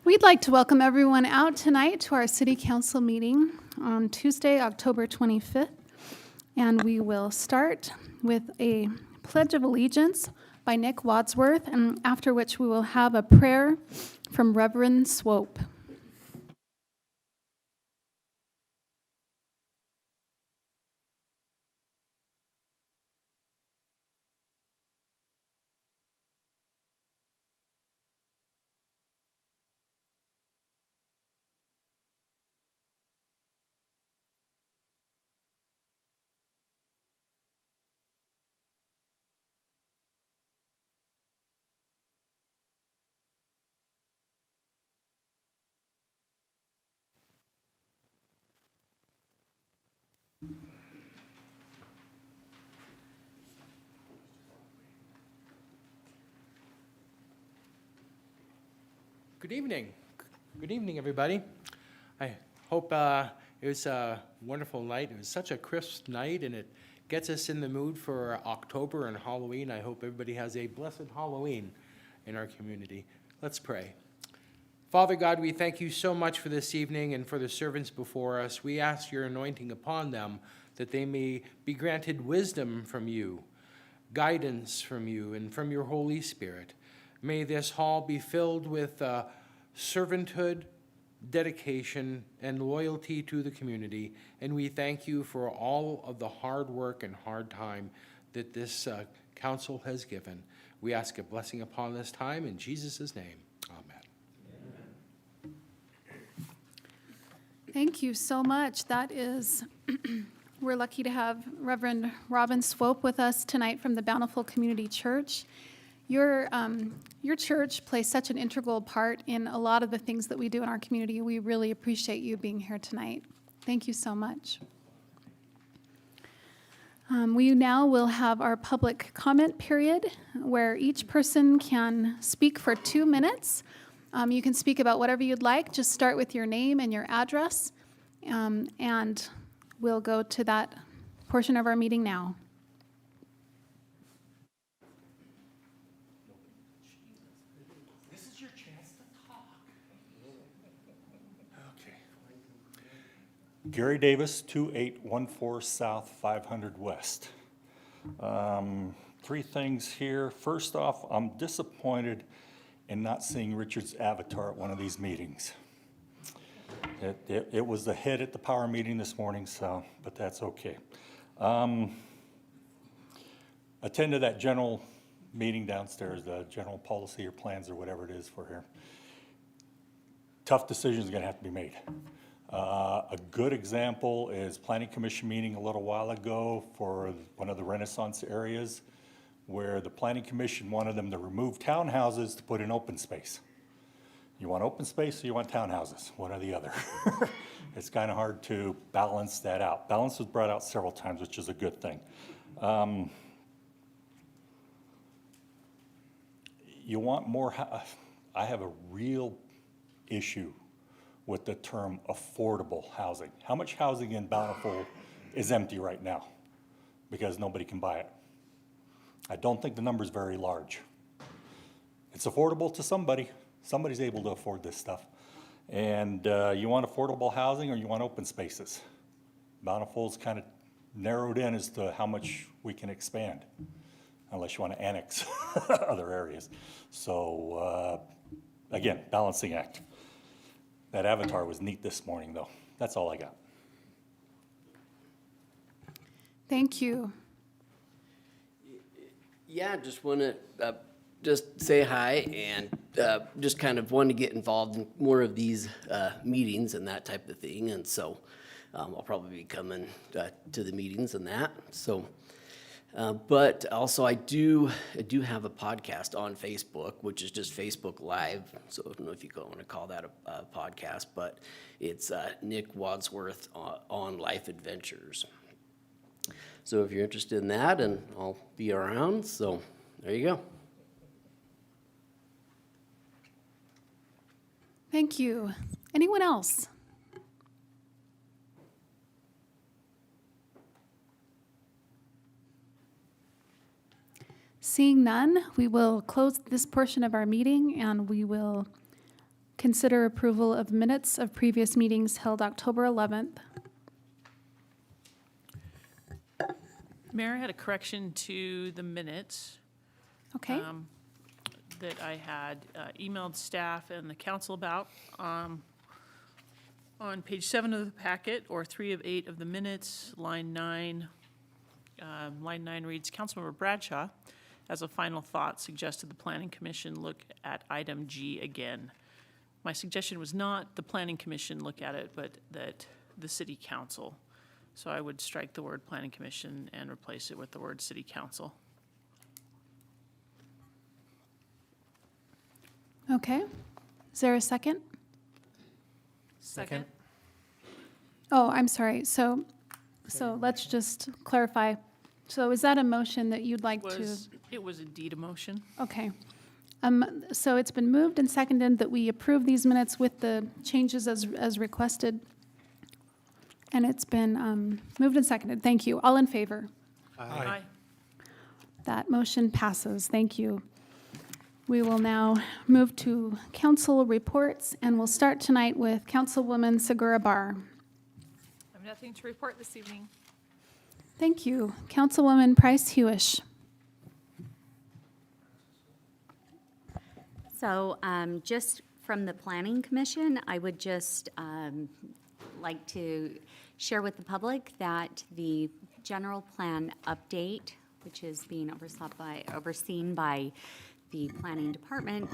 We'd like to welcome everyone out tonight to our City Council meeting on Tuesday, October 25th. And we will start with a Pledge of Allegiance by Nick Wadsworth, and after which we will have a prayer from Reverend Swope. Good evening. Good evening, everybody. I hope it was a wonderful night. It was such a crisp night, and it gets us in the mood for October and Halloween. I hope everybody has a blessed Halloween in our community. Let's pray. Father God, we thank you so much for this evening and for the servants before us. We ask your anointing upon them, that they may be granted wisdom from you, guidance from you, and from your Holy Spirit. May this hall be filled with servanthood, dedication, and loyalty to the community. And we thank you for all of the hard work and hard time that this council has given. We ask a blessing upon this time in Jesus' name. Amen. Thank you so much. That is, we're lucky to have Reverend Robin Swope with us tonight from the Bountiful Community Church. Your church plays such an integral part in a lot of the things that we do in our community. We really appreciate you being here tonight. Thank you so much. We now will have our public comment period where each person can speak for 2 minutes. You can speak about whatever you'd like. Just start with your name and your address, and we'll go to that portion of our meeting now. Gary Davis, 2814 South, 500 West. 3 things here. First off, I'm disappointed in not seeing Richard's avatar at one of these meetings. It was the hit at the power meeting this morning, so, but that's okay. Attended that general meeting downstairs, the general policy or plans or whatever it is for here. Tough decisions are gonna have to be made. A good example is Planning Commission meeting a little while ago for one of the Renaissance areas where the Planning Commission wanted them to remove townhouses to put in open space. You want open space or you want townhouses? One or the other. It's kind of hard to balance that out. Balance was brought out several times, which is a good thing. You want more, I have a real issue with the term affordable housing. How much housing in Bountiful is empty right now because nobody can buy it? I don't think the number is very large. It's affordable to somebody. Somebody's able to afford this stuff. And you want affordable housing or you want open spaces? Bountiful's kind of narrowed in as to how much we can expand, unless you want to annex other areas. So again, balancing act. That avatar was neat this morning, though. That's all I got. Thank you. Yeah, just want to just say hi and just kind of want to get involved in more of these meetings and that type of thing. And so I'll probably be coming to the meetings and that. So, but also I do have a podcast on Facebook, which is just Facebook Live. So I don't know if you want to call that a podcast, but it's Nick Wadsworth on Life Adventures. So if you're interested in that, and I'll be around, so there you go. Thank you. Anyone else? Seeing none, we will close this portion of our meeting and we will consider approval of minutes of previous meetings held October 11th. Mayor, I had a correction to the minutes Okay, that I had emailed staff and the council about. On page 7 of the packet, or 3 of 8 of the minutes, line 9 reads, Councilmember Bradshaw, as a final thought, suggested the Planning Commission look at item G again. My suggestion was not the Planning Commission look at it, but that the City Council. So I would strike the word Planning Commission and replace it with the word City Council. okay. Is there a second? Second. Oh, I'm sorry. So let's just clarify. So is that a motion that you'd like to? It was indeed a motion. Okay. So it's been moved and seconded that we approve these minutes with the changes as requested. And it's been moved and seconded. Thank you. All in favor? Aye. That motion passes. Thank you. We will now move to council reports, and we'll start tonight with Councilwoman Segura Barr. I have nothing to report this evening. Thank you. Councilwoman Price Hewish. So just from the Planning Commission, I would just like to share with the public that the general plan update, which is being overseen by the Planning Department,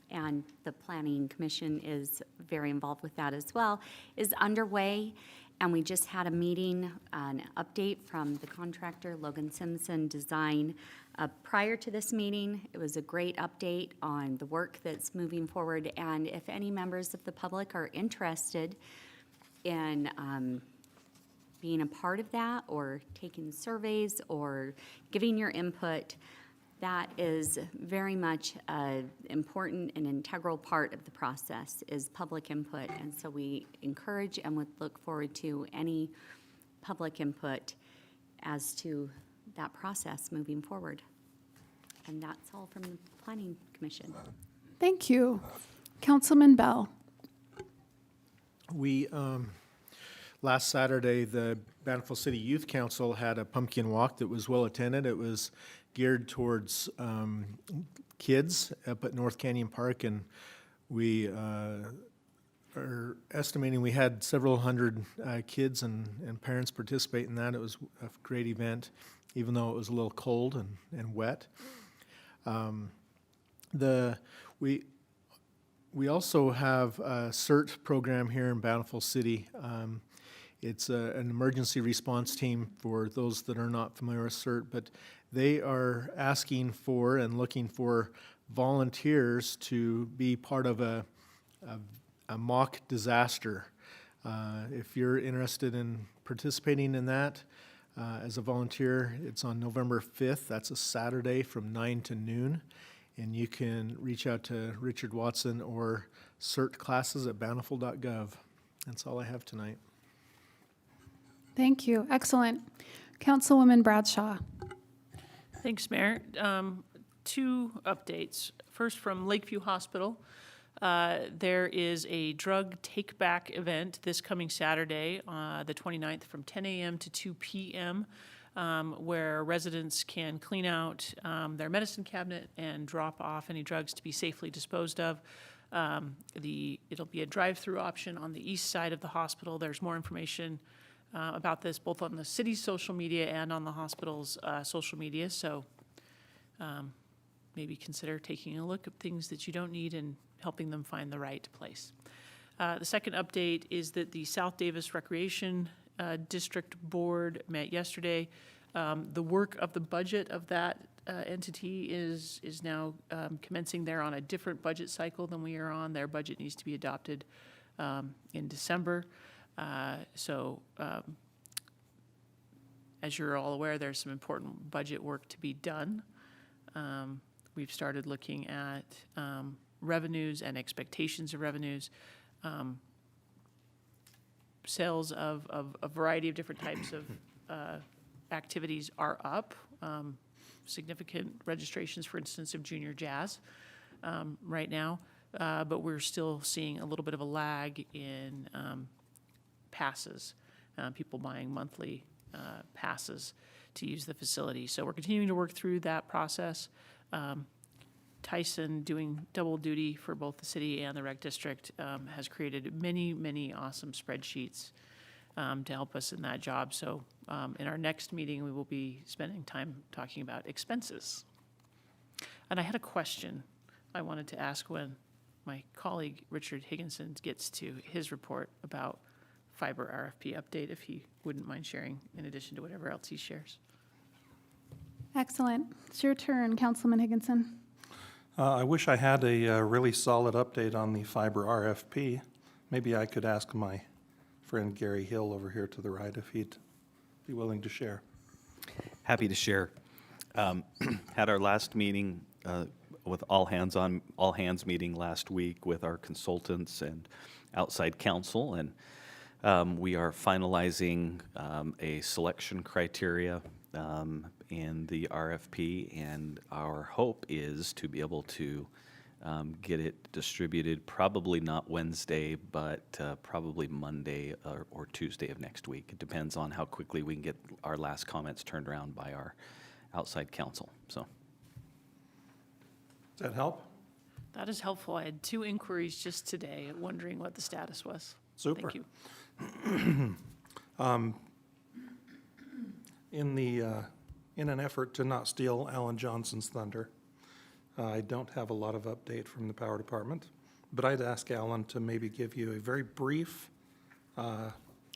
and the Planning Commission is very involved with that as well, is underway. And we just had a meeting, an update from the contractor, Logan Simpson Design. Prior to this meeting, it was a great update on the work that's moving forward. And if any members of the public are interested in being a part of that, or taking surveys, or giving your input, that is very much an important and integral part of the process, is public input. And so we encourage and would look forward to any public input as to that process moving forward. And that's all from the Planning Commission. Thank you. Councilman Bell. We, last Saturday, the Bountiful City Youth Council had a pumpkin walk that was well attended. It was geared towards kids up at North Canyon Park, and we are estimating we had several hundred kids and parents participate in that. It was a great event, even though it was a little cold and wet. We also have a CERT program here in Bountiful City. It's an emergency response team for those that are not familiar with CERT, but they are asking for and looking for volunteers to be part of a mock disaster. If you're interested in participating in that as a volunteer, it's on November 5th. That's a Saturday from 9 to noon. And you can reach out to Richard Watson or certclasses@bountiful.gov. That's all I have tonight. Thank you. Excellent. Councilwoman Bradshaw. Thanks, Mayor. Two updates. First, from Lakeview Hospital. There is a drug take-back event this coming Saturday, the 29th, from 10 a.m. to 2 p.m., where residents can clean out their medicine cabinet and drop off any drugs to be safely disposed of. It'll be a drive-through option on the east side of the hospital. There's more information about this both on the city's social media and on the hospital's social media. So maybe consider taking a look at things that you don't need and helping them find the right place. The second update is that the South Davis Recreation District Board met yesterday. The work of the budget of that entity is now commencing. They're on a different budget cycle than we are on. Their budget needs to be adopted in December. As you're all aware, there's some important budget work to be done. We've started looking at revenues and expectations of revenues. Sales of a variety of different types of activities are up. Significant registrations, for instance, of junior jazz right now. but we're still seeing a little bit of a lag in passes, people buying monthly passes to use the facility. So we're continuing to work through that process. Tyson, doing double duty for both the city and the rec district, has created many, many awesome spreadsheets to help us in that job. So in our next meeting, we will be spending time talking about expenses. And I had a question I wanted to ask when my colleague Richard Higginson gets to his report about fiber RFP update, if he wouldn't mind sharing in addition to whatever else he shares. Excellent. It's your turn, Councilman Higginson. I wish I had a really solid update on the fiber RFP. Maybe I could ask my friend Gary Hill over here to the right if he'd be willing to share. Happy to share. Had our last meeting with all hands meeting last week with our consultants and outside counsel, and we are finalizing a selection criteria in the RFP, and our hope is to be able to get it distributed, probably not Wednesday, but probably Monday or Tuesday of next week. It depends on how quickly we can get our last comments turned around by our outside counsel. So, Does that help? That is helpful. I had 2 inquiries just today, wondering what the status was. Super. Thank you. In an effort to not steal Alan Johnson's thunder, I don't have a lot of update from the power department, but I'd ask Alan to maybe give you a very brief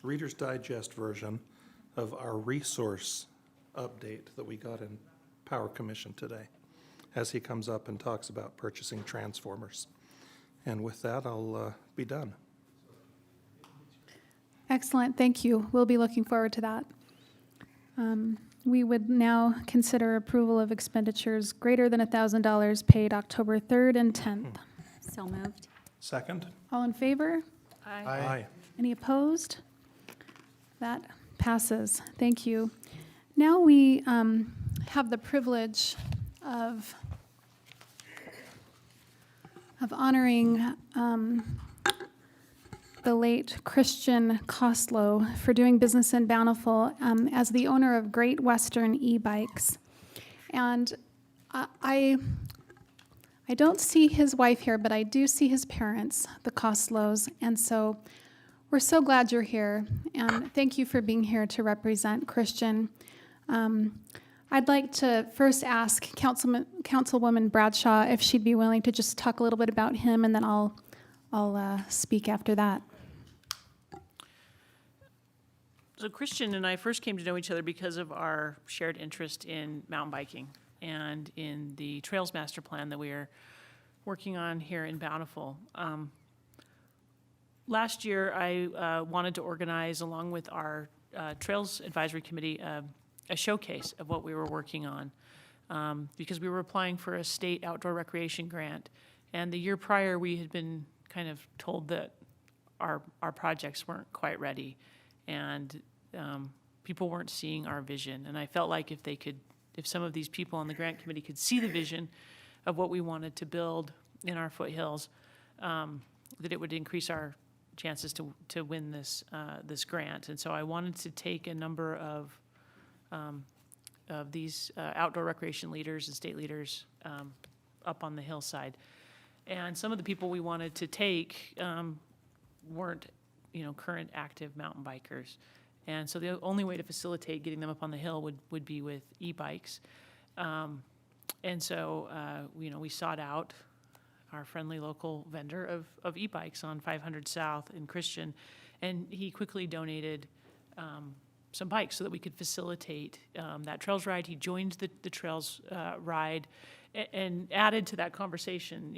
Reader's Digest version of our resource update that we got in Power Commission today, as he comes up and talks about purchasing transformers. And with that, I'll be done. Excellent, thank you. We'll be looking forward to that. We would now consider approval of expenditures greater than $1,000 paid October 3rd and 10th. So moved. Second? All in favor? Aye. Any opposed? That passes. Thank you. Now we have the privilege of honoring the late Christian Kostlow for doing business in Bountiful as the owner of Great Western e-bikes. And I don't see his wife here, but I do see his parents, the Kostlows. And so we're so glad you're here. And thank you for being here to represent Christian. I'd like to first ask Councilwoman Bradshaw if she'd be willing to just talk a little bit about him, and then I'll speak after that. So Christian and I first came to know each other because of our shared interest in mountain biking and in the Trails Master Plan that we are working on here in Bountiful. Last year, I wanted to organize, along with our Trails Advisory Committee, a showcase of what we were working on because we were applying for a state outdoor recreation grant. And the year prior, we had been kind of told that our projects weren't quite ready, and people weren't seeing our vision. And I felt like if some of these people on the grant committee could see the vision of what we wanted to build in our foothills, that it would increase our chances to win this grant. And so I wanted to take a number of these outdoor recreation leaders and state leaders up on the hillside. And some of the people we wanted to take weren't, current active mountain bikers. And so the only way to facilitate getting them up on the hill would be with e-bikes. And so, we sought out our friendly local vendor of e-bikes on 500 South in Christian, and he quickly donated some bikes so that we could facilitate that trails ride. He joined the trails ride and added to that conversation.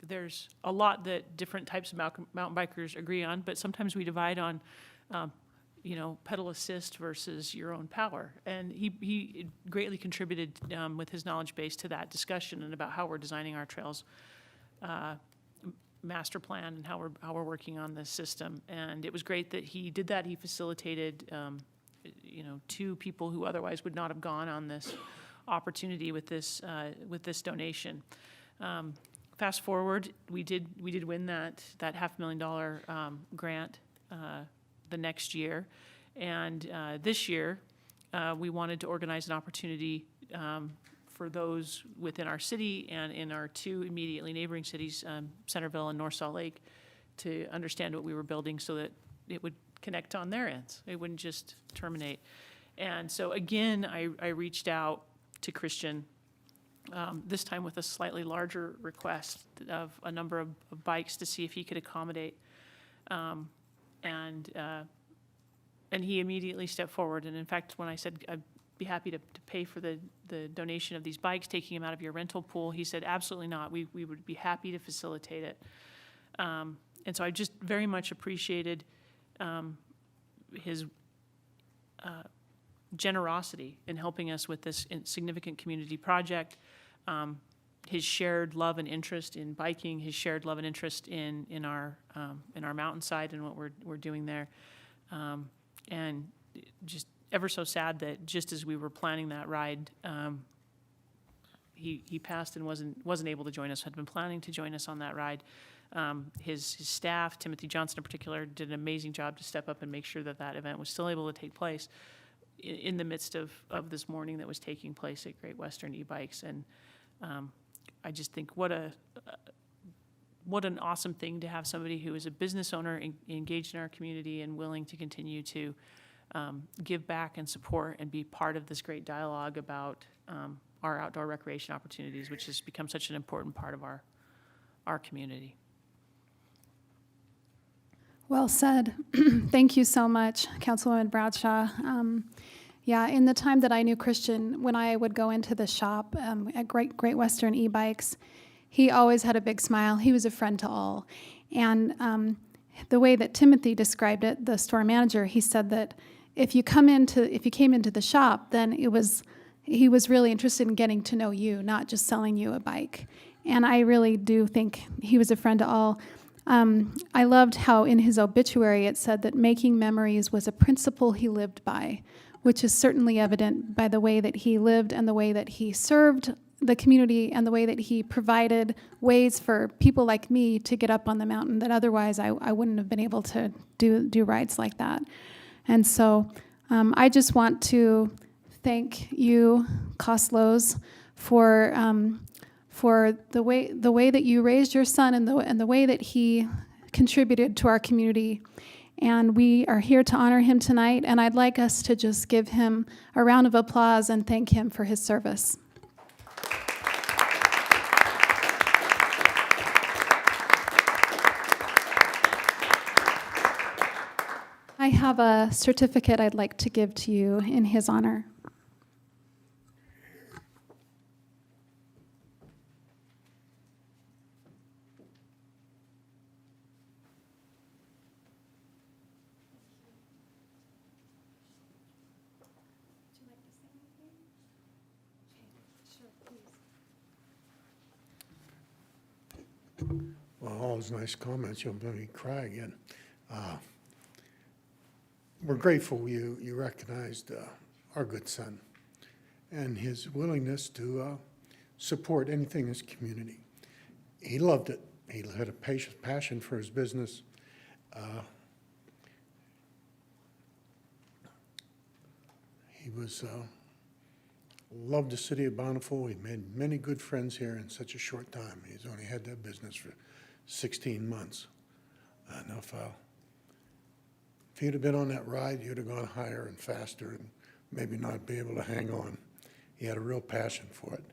There's a lot that different types of mountain bikers agree on, but sometimes we divide on, pedal assist versus your own power. And he greatly contributed with his knowledge base to that discussion and about how we're designing our trails master plan and how we're working on this system. And it was great that he did that. He facilitated, 2 people who otherwise would not have gone on this opportunity with this donation. fast forward, we did win that $500,000 grant the next year. And this year, we wanted to organize an opportunity for those within our city and in our two immediately neighboring cities, Centerville and North Salt Lake, to understand what we were building so that it would connect on their ends. It wouldn't just terminate. And so again, I reached out to Christian, this time with a slightly larger request of a number of bikes to see if he could accommodate. And he immediately stepped forward. And in fact, when I said I'd be happy to pay for the donation of these bikes, taking them out of your rental pool, he said, absolutely not. We would be happy to facilitate it. And so I just very much appreciated his generosity in helping us with this significant community project, his shared love and interest in biking, his shared love and interest in our mountainside and what we're doing there. And just ever so sad that just as we were planning that ride, he passed and wasn't able to join us, had been planning to join us on that ride. His staff, Timothy Johnson in particular, did an amazing job to step up and make sure that event was still able to take place in the midst of this morning that was taking place at Great Western E-Bikes. And I just think what an awesome thing to have somebody who is a business owner engaged in our community and willing to continue to give back and support and be part of this great dialogue about our outdoor recreation opportunities, which has become such an important part of our community. Well said. Thank you so much, Councilwoman Bradshaw. Yeah, in the time that I knew Christian, when I would go into the shop at Great Western E-Bikes, he always had a big smile. He was a friend to all. And the way that Timothy described it, the store manager, he said that if you came into the shop, then he was really interested in getting to know you, not just selling you a bike. And I really do think he was a friend to all. I loved how in his obituary it said that making memories was a principle he lived by, which is certainly evident by the way that he lived and the way that he served the community and the way that he provided ways for people like me to get up on the mountain that otherwise I wouldn't have been able to do rides like that. And so I just want to thank you, Koslows, for the way that you raised your son and the way that he contributed to our community. And we are here to honor him tonight, and I'd like us to just give him a round of applause and thank him for his service. I have a certificate I'd like to give to you in his honor. Well, all those nice comments, you'll make me cry again. We're grateful you recognized our good son and his willingness to support anything in his community. He loved it. He had a passion for his business. He loved the city of Bountiful. He made many good friends here in such a short time. He's only had that business for 16 months. Now, if you'd have been on that ride, you'd have gone higher and faster and maybe not be able to hang on. He had a real passion for it.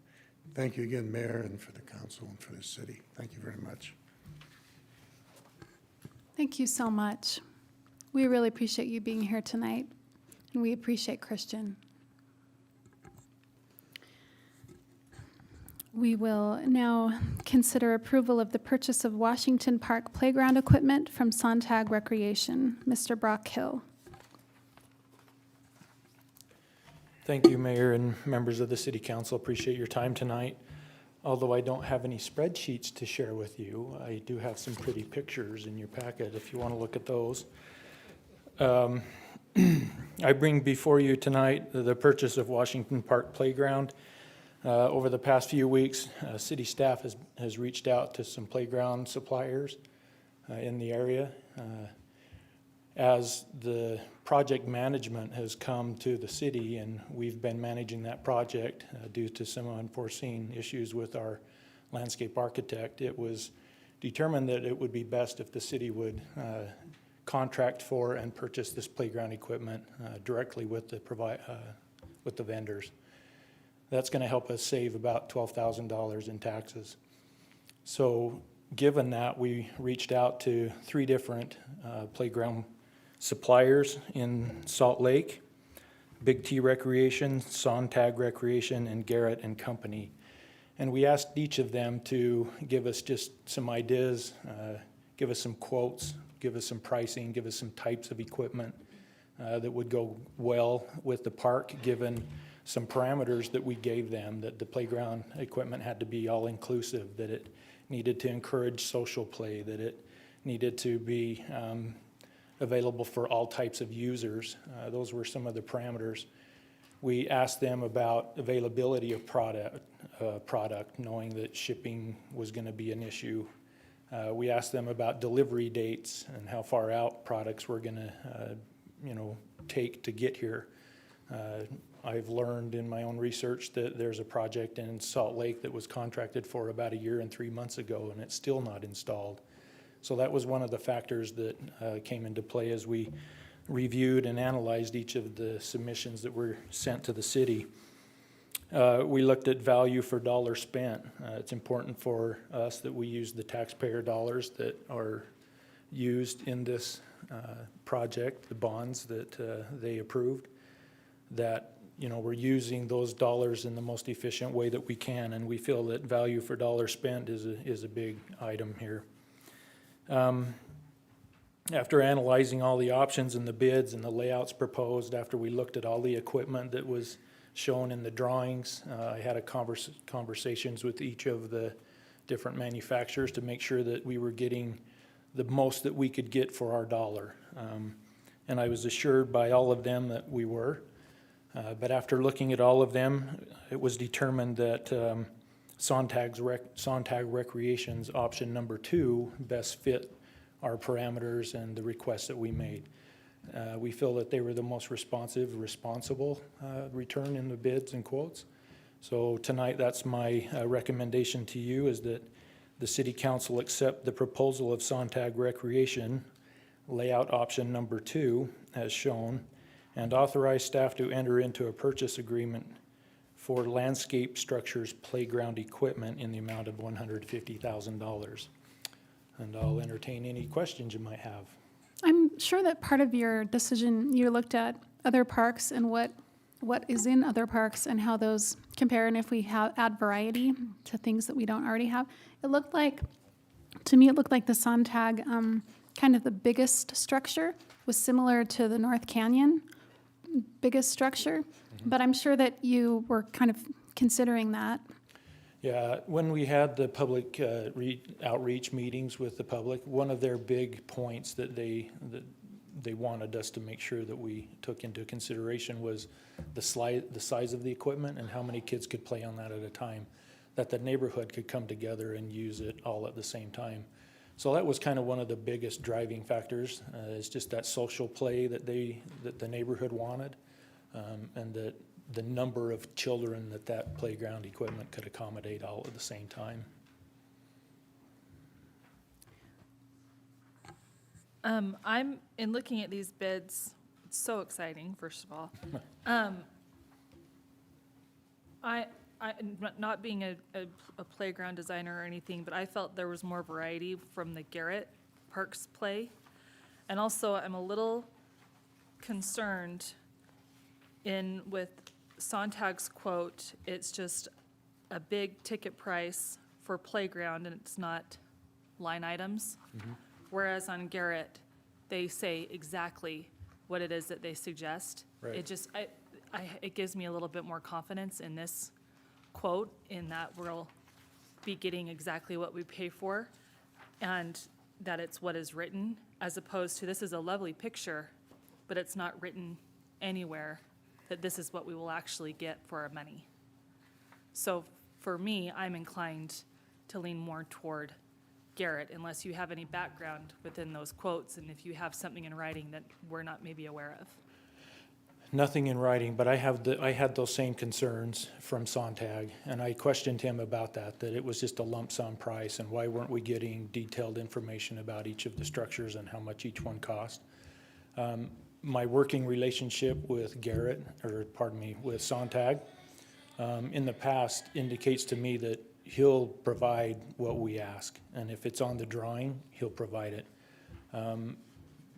Thank you again, Mayor, and for the council and for the city. Thank you very much. Thank you so much. We really appreciate you being here tonight, and we appreciate Christian. We will now consider approval of the purchase of Washington Park playground equipment from Sontag Recreation. Mr. Brock Hill. Thank you, Mayor and members of the City Council. Appreciate your time tonight. Although I don't have any spreadsheets to share with you, I do have some pretty pictures in your packet if you want to look at those. I bring before you tonight the purchase of Washington Park Playground. Over the past few weeks, city staff has reached out to some playground suppliers in the area. As the project management has come to the city and we've been managing that project due to some unforeseen issues with our landscape architect, it was determined that it would be best if the city would contract for and purchase this playground equipment directly with the vendors. That's going to help us save about $12,000 in taxes. So given that, we reached out to 3 different playground suppliers in Salt Lake: Big T Recreation, Sontag Recreation, and Garrett and Company. And we asked each of them to give us just some ideas, give us some quotes, give us some pricing, give us some types of equipment that would go well with the park, given some parameters that we gave them, that the playground equipment had to be all-inclusive, that it needed to encourage social play, that it needed to be available for all types of users. Those were some of the parameters. We asked them about availability of product, knowing that shipping was going to be an issue. We asked them about delivery dates and how far out products were going to, take to get here. I've learned in my own research that there's a project in Salt Lake that was contracted for about 1 year and 3 months ago, and it's still not installed. So that was one of the factors that came into play as we reviewed and analyzed each of the submissions that were sent to the city. We looked at value for dollar spent. It's important for us that we use the taxpayer dollars that are used in this project, the bonds that they approved, that we're using those dollars in the most efficient way that we can, and we feel that value for dollar spent is a big item here. After analyzing all the options and the bids and the layouts proposed, after we looked at all the equipment that was shown in the drawings, I had conversations with each of the different manufacturers to make sure that we were getting the most that we could get for our dollar. And I was assured by all of them that we were. But after looking at all of them, it was determined that Sontag Recreation's option number 2 best fit our parameters and the requests that we made. We feel that they were the most responsible return in the bids and quotes. So tonight, that's my recommendation to you, is that the City Council accept the proposal of Sontag Recreation, layout option number 2 as shown, and authorize staff to enter into a purchase agreement for landscape structures playground equipment in the amount of $150,000. And I'll entertain any questions you might have. I'm sure that part of your decision, you looked at other parks and what is in other parks and how those compare, and if we add variety to things that we don't already have. To me, it looked like the Sontag, kind of the biggest structure was similar to the North Canyon biggest structure, but I'm sure that you were kind of considering that. Yeah, when we had the public outreach meetings with the public, one of their big points that they wanted us to make sure that we took into consideration was the size of the equipment and how many kids could play on that at a time, that the neighborhood could come together and use it all at the same time. So that was kind of one of the biggest driving factors, is just that social play that the neighborhood wanted, and that the number of children that playground equipment could accommodate all at the same time. I'm, in looking at these bids, it's so exciting, first of all. Not being a playground designer or anything, but I felt there was more variety from the Garrett Parks play. And also, I'm a little concerned with Sontag's quote, it's just a big ticket price for playground and it's not line items. Whereas on Garrett, they say exactly what it is that they suggest. Right. It gives me a little bit more confidence in this quote, in that we'll be getting exactly what we pay for and that it's what is written, as opposed to this is a lovely picture, but it's not written anywhere that this is what we will actually get for our money. So for me, I'm inclined to lean more toward Garrett unless you have any background within those quotes and if you have something in writing that we're not maybe aware of. Nothing in writing, but I had those same concerns from Sontag, and I questioned him about that it was just a lump sum price, and why weren't we getting detailed information about each of the structures and how much each one cost. My working relationship with with Sontag, in the past indicates to me that he'll provide what we ask, and if it's on the drawing, he'll provide it.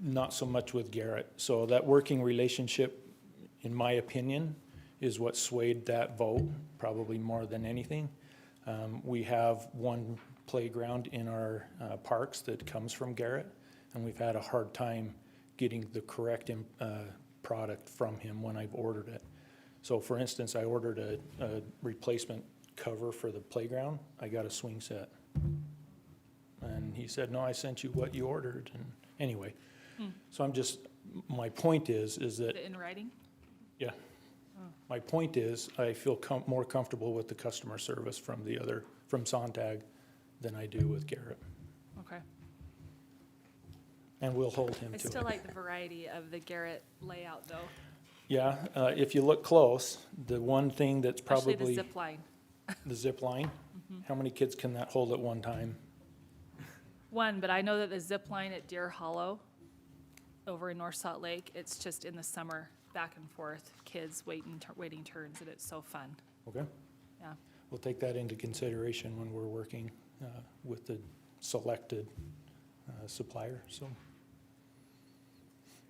Not so much with Garrett. So that working relationship, in my opinion, is what swayed that vote, probably more than anything. We have one playground in our parks that comes from Garrett, and we've had a hard time getting the correct product from him when I've ordered it. So for instance, I ordered a replacement cover for the playground. I got a swing set. And he said, no, I sent you what you ordered. And anyway, so my point is that, In writing? yeah. My point is, I feel more comfortable with the customer service from Sontag than I do with Garrett. Okay. And we'll hold him I to still it. like the variety of the Garrett layout though, Yeah, if you look close, the one thing that's especially probably the zip line. the zip line, how many kids can that hold at one time? One, but I know that the zip line at Deer Hollow over in North Salt Lake, it's just in the summer, back and forth, kids waiting turns, and it's so fun. Okay, Yeah. we'll take that into consideration when we're working with the selected supplier, so.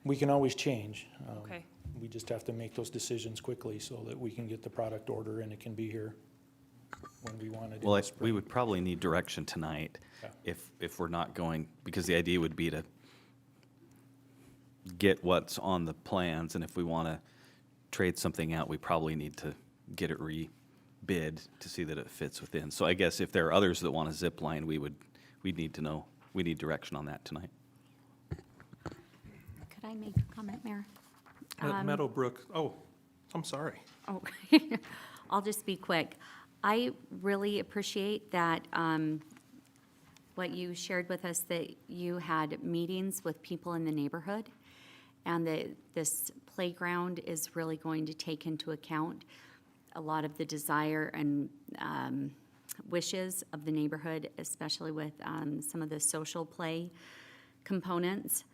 We can always change. Okay. We just have to make those decisions quickly so that we can get the product order and it can be here when we want it. in Well, the we spring. would probably need direction tonight Yeah. if we're not going, because the idea would be to get what's on the plans, and if we want to trade something out, we probably need to get it re-bid to see that it fits within. So I guess if there are others that want a zip line, we'd need to know, we need direction on that tonight. Could I make a comment, Mayor? At Meadowbrook, oh, I'm sorry. Oh, I'll just be quick. I really appreciate that, what you shared with us, that you had meetings with people in the neighborhood, and that this playground is really going to take into account a lot of the desire and wishes of the neighborhood, especially with some of the social play components.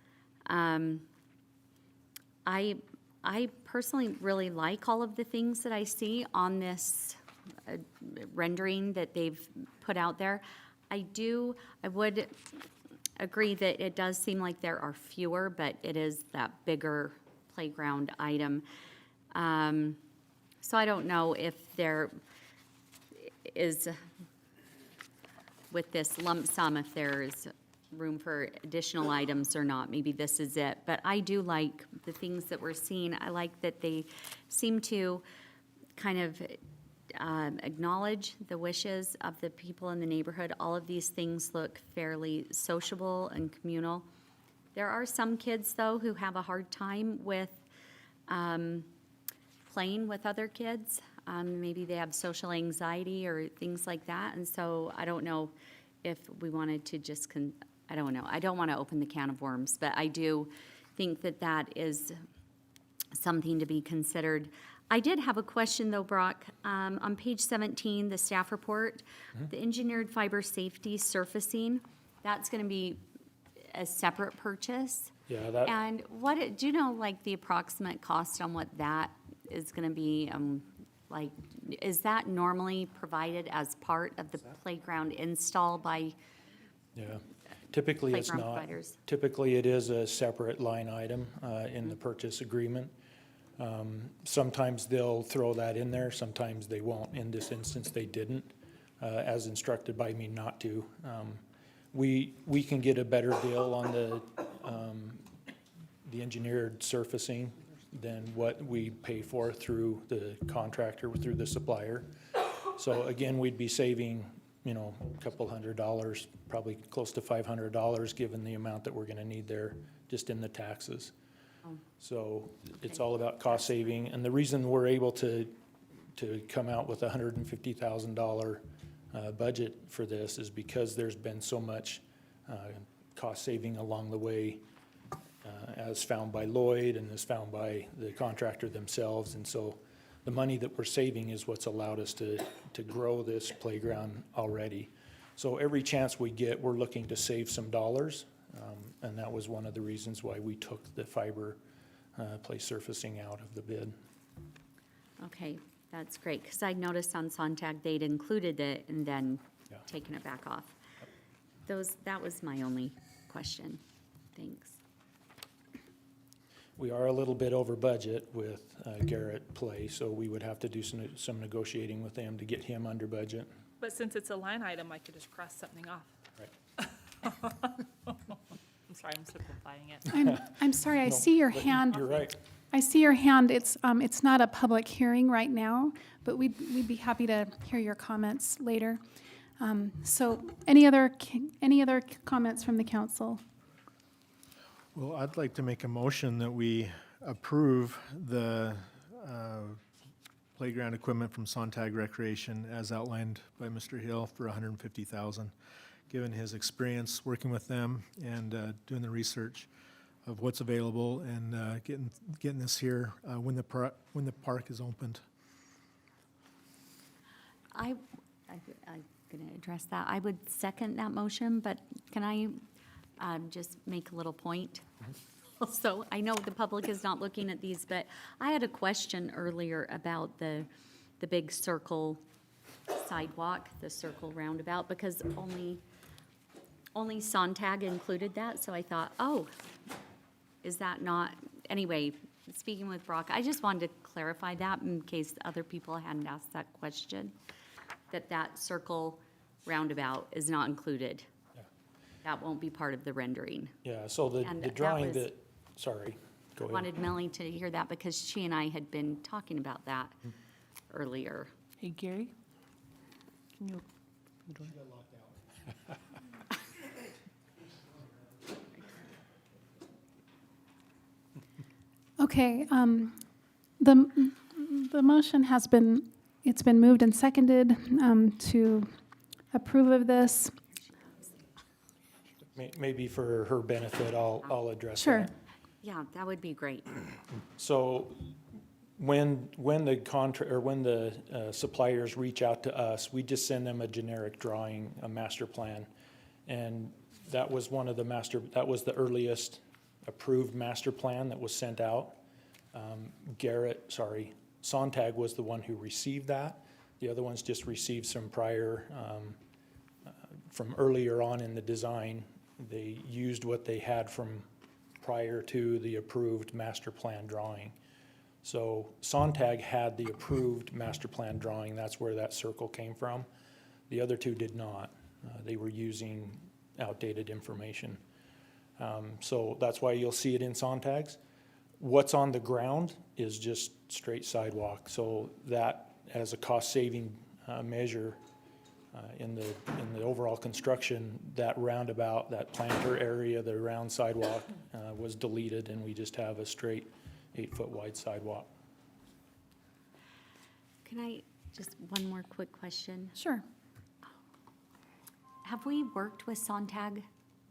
I personally really like all of the things that I see on this rendering that they've put out there. I would agree that it does seem like there are fewer, but it is that bigger playground item. So I don't know if there is, with this lump sum, if there's room for additional items or not. Maybe this is it. But I do like the things that we're seeing. I like that they seem to kind of acknowledge the wishes of the people in the neighborhood. All of these things look fairly sociable and communal. There are some kids, though, who have a hard time with playing with other kids. Maybe they have social anxiety or things like that. And so I don't know if we wanted to just, I don't know. I don't want to open the can of worms, but I do think that that is something to be considered. I did have a question, though, Brock. On page 17, the staff report, the engineered fiber safety surfacing, that's going to be a separate purchase? Yeah, that, And do you know, like, the approximate cost on what that is going to be? Like, is that normally provided as part of the playground install by yeah. Typically, it's playground not. providers? Typically, it is a separate line item in the purchase agreement. Sometimes they'll throw that in there, sometimes they won't. In this instance, they didn't, as instructed by me not to. We can get a better deal on the engineered surfacing than what we pay for through the contractor, through the supplier. So again, we'd be saving, a couple $100, probably close to $500, given the amount that we're gonna need there just in the taxes. So it's all about cost saving, and the reason we're able to to come out with a $150,000 budget for this is because there's been so much cost saving along the way, as found by Lloyd and as found by the contractor themselves. And so the money that we're saving is what's allowed us to grow this playground already. So every chance we get, we're looking to save some dollars. And that was one of the reasons why we took the fiber play surfacing out of the bid. Okay, that's great, because I noticed on Sontag they'd included it and then Yeah. taken it back off. That was my only question. Thanks. We are a little bit over budget with Garrett Play, so we would have to do some negotiating with them to get him under budget. But since it's a line item, I could just cross something off. Right. I'm sorry, I'm simplifying it. I'm sorry, I No, see your but hand. You're right. I see your hand. It's not a public hearing right now, but we'd be happy to hear your comments later. So any other comments from the council? Well, I'd like to make a motion that we approve the playground equipment from Sontag Recreation as outlined by Mr. Hill for $150,000, given his experience working with them and doing the research of what's available and getting this here when the park is opened. I'm going to address that. I would second that motion, but can I just make a little point? Also, I know the public is not looking at these, but I had a question earlier about the big circle sidewalk, the circle roundabout, because only Sontag included that, so I thought, oh, is that not, anyway, speaking with Brock, I just wanted to clarify that in case other people hadn't asked that question, that circle roundabout is not included. Yeah. That won't be part of the rendering. Yeah, so And the that drawing was- that, sorry, go ahead. Wanted Melanie to hear that because she and I had been talking about that earlier. Hey, Gary? Can you? Okay, the motion has been, it's been moved and seconded to approve of this. Maybe for her benefit, I'll address that. Sure. Yeah, that would be great. So when the suppliers reach out to us, we just send them a generic drawing, a master plan. And that was that was the earliest approved master plan that was sent out. Sontag was the one who received that. The other ones just received some prior, from earlier on in the design. They used what they had from prior to the approved master plan drawing. So Sontag had the approved master plan drawing, that's where that circle came from. The other two did not. They were using outdated information. So that's why you'll see it in Sontag's. What's on the ground is just straight sidewalk, so that as a cost-saving measure in the overall construction, that roundabout, that planter area, the round sidewalk was deleted, and we just have a straight 8-foot wide sidewalk. Can I, just one more quick question? Sure. Have we worked with Sontag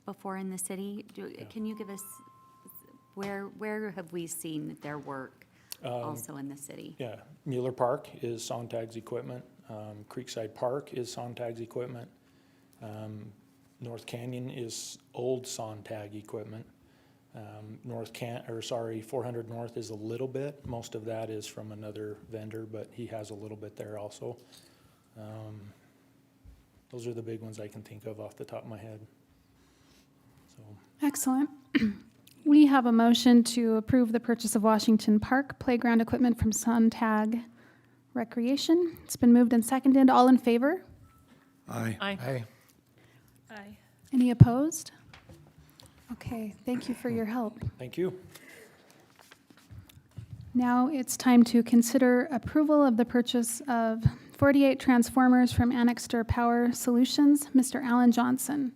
before in the city? Can you give us, where have we seen their work also in the city? Yeah, Mueller Park is Sontag's equipment. Creekside Park is Sontag's equipment. North Canyon is old Sontag equipment. 400 North is a little bit. Most of that is from another vendor, but he has a little bit there also. Those are the big ones I can think of off the top of my head. So, Excellent. We have a motion to approve the purchase of Washington Park playground equipment from Sontag Recreation. It's been moved and seconded. All in favor? Aye. Aye. Aye. Any opposed? Okay, thank you for your help. thank you. Now it's time to consider approval of the purchase of 48 transformers from Annexter Power Solutions. Mr. Alan Johnson.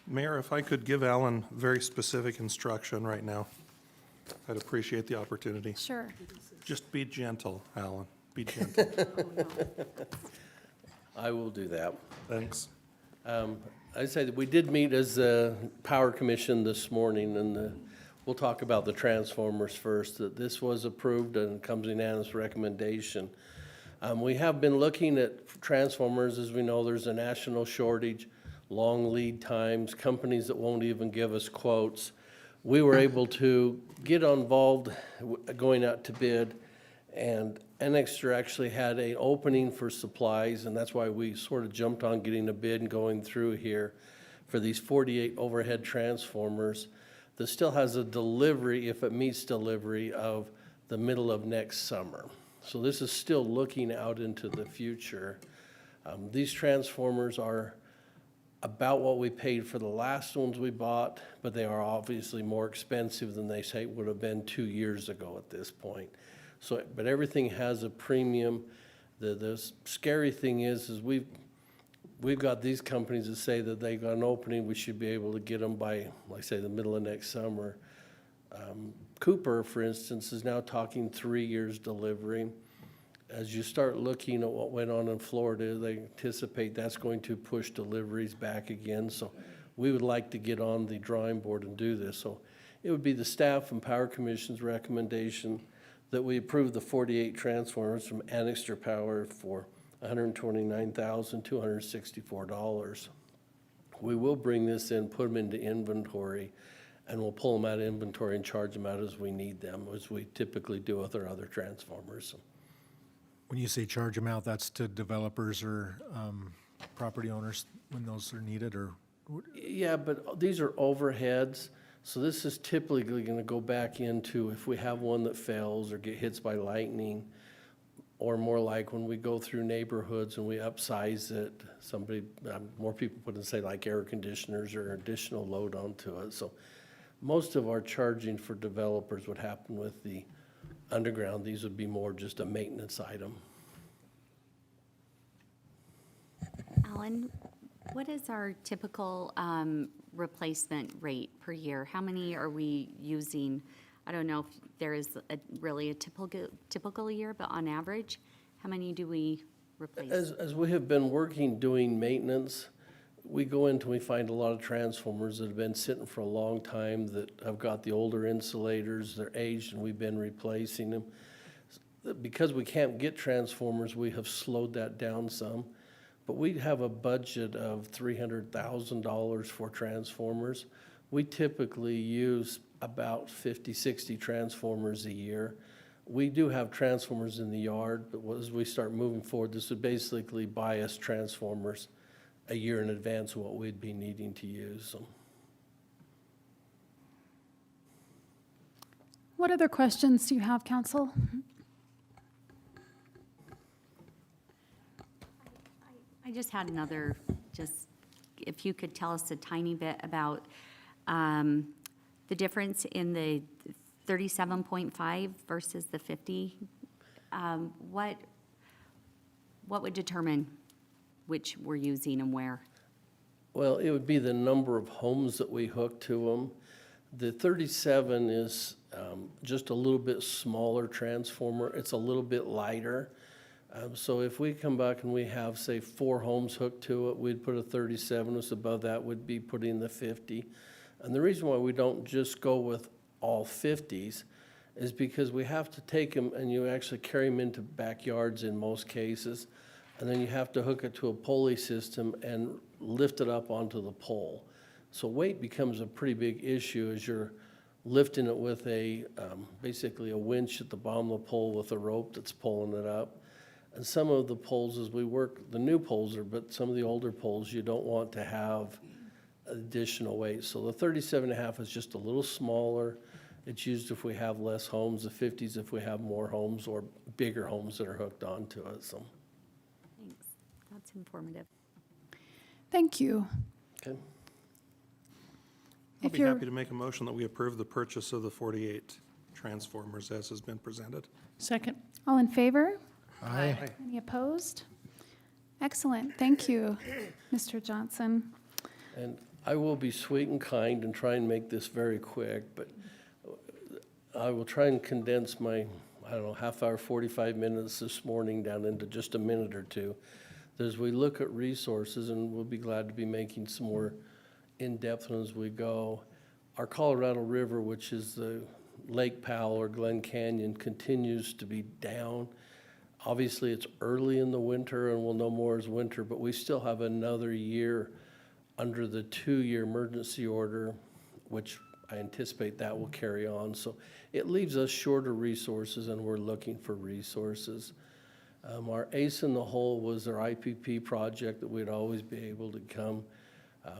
Mayor, if I could give Alan very specific instruction right now. I'd appreciate the opportunity. Sure. Just be gentle, Alan. Be gentle. I will do that. Thanks. I say that we did meet as a Power Commission this morning, and we'll talk about the transformers first. That this was approved and comes unanimous recommendation. We have been looking at transformers. As we know, there's a national shortage, long lead times, companies that won't even give us quotes. We were able to get involved going out to bid, and Annexter actually had an opening for supplies, and that's why we sort of jumped on getting a bid and going through here for these 48 overhead transformers that still has a delivery, if it meets delivery, of the middle of next summer. So this is still looking out into the future. These transformers are about what we paid for the last ones we bought, but they are obviously more expensive than they say would have been 2 years ago at this point. So, but everything has a premium. The scary thing is we've got these companies that say that they got an opening, we should be able to get them by, like I say, the middle of next summer. Cooper, for instance, is now talking 3 years delivery. As you start looking at what went on in Florida, they anticipate that's going to push deliveries back again. So we would like to get on the drawing board and do this. So it would be the staff and Power Commission's recommendation that we approve the 48 transformers from Annexter Power for $129,264. We will bring this in, put them into inventory, and we'll pull them out of inventory and charge them out as we need them, as we typically do with our other transformers. When you say charge them out, that's to developers or property owners when those are needed, or? Yeah, but these are overheads, so this is typically going to go back into if we have one that fails or get hits by lightning, or more like when we go through neighborhoods and we upsize it, somebody, more people put in, say, like air conditioners or additional load onto it. So most of our charging for developers would happen with the underground. These would be more just a maintenance item. Alan, what is our typical replacement rate per year? How many are we using? I don't know if there is really a typical year, but on average, how many do we replace? As we have been working doing maintenance, we go into, we find a lot of transformers that have been sitting for a long time that have got the older insulators, they're aged, and we've been replacing them. Because we can't get transformers, we have slowed that down some. But we have a budget of $300,000 for transformers. We typically use about 50, 60 transformers a year. We do have transformers in the yard, but as we start moving forward, this would basically buy us transformers a year in advance of what we'd be needing to use. What other questions do you have, council? I just had another, just if you could tell us a tiny bit about the difference in the 37.5 versus the 50. What would determine which we're using and where? Well, it would be the number of homes that we hook to them. The 37 is just a little bit smaller transformer. It's a little bit lighter. So if we come back and we have, say, 4 homes hooked to it, we'd put a 37. What's above that would be putting the 50. And the reason why we don't just go with all 50s is because we have to take them and you actually carry them into backyards in most cases. And then you have to hook it to a pulley system and lift it up onto the pole. So weight becomes a pretty big issue as you're lifting it with basically a winch at the bottom of the pole with a rope that's pulling it up. And some of the poles as we work, the new poles but some of the older poles, you don't want to have additional weight. So the 37.5 is just a little smaller. It's used if we have less homes, the 50s if we have more homes or bigger homes that are hooked onto it. So. Thanks, that's informative. Thank you. Okay. I'll If be you're- happy to make a motion that we approve the purchase of the 48 transformers as has been presented. Second. All in favor? Aye. Any opposed? Excellent. Thank you, Mr. Johnson. And I will be sweet and kind and try and make this very quick, but I will try and condense my, I don't know, half hour, 45 minutes this morning down into just a minute or two. As we look at resources, and we'll be glad to be making some more in-depth ones as we go, our Colorado River, which is the Lake Powell or Glen Canyon, continues to be down. Obviously, it's early in the winter, and we'll know more as winter, but we still have another year under the 2-year emergency order, which I anticipate that will carry on. So it leaves us shorter resources, and we're looking for resources. Our ace in the hole was our IPP project that we'd always be able to come.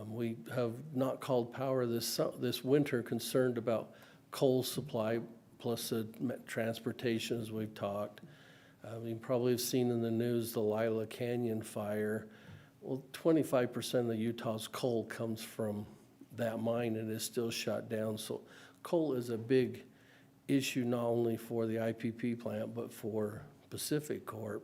We have not called power this winter, concerned about coal supply plus the transportation, as we've talked. You probably have seen in the news the Lila Canyon fire. Well, 25% of Utah's coal comes from that mine and is still shut down. So coal is a big issue not only for the IPP plant, but for Pacific Corp.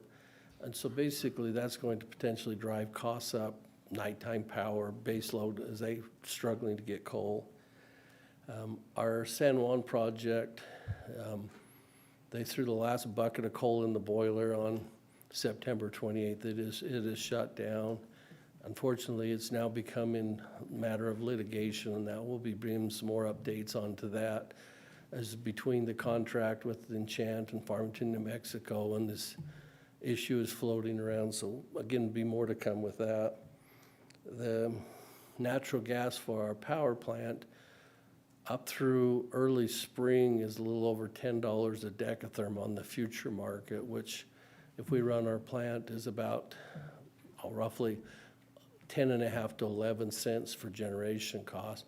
And so basically that's going to potentially drive costs up, nighttime power, base load as they struggling to get coal. Our San Juan project, they threw the last bucket of coal in the boiler on September 28th. It is shut down. Unfortunately, it's now becoming a matter of litigation, and that will be bringing some more updates onto that as between the contract with Enchant and Farmington, New Mexico, and this issue is floating around. So again, be more to come with that. The natural gas for our power plant up through early spring is a little over $10 a decatherm on the future market, which if we run our plant is about roughly 10.5 to 11 cents for generation cost.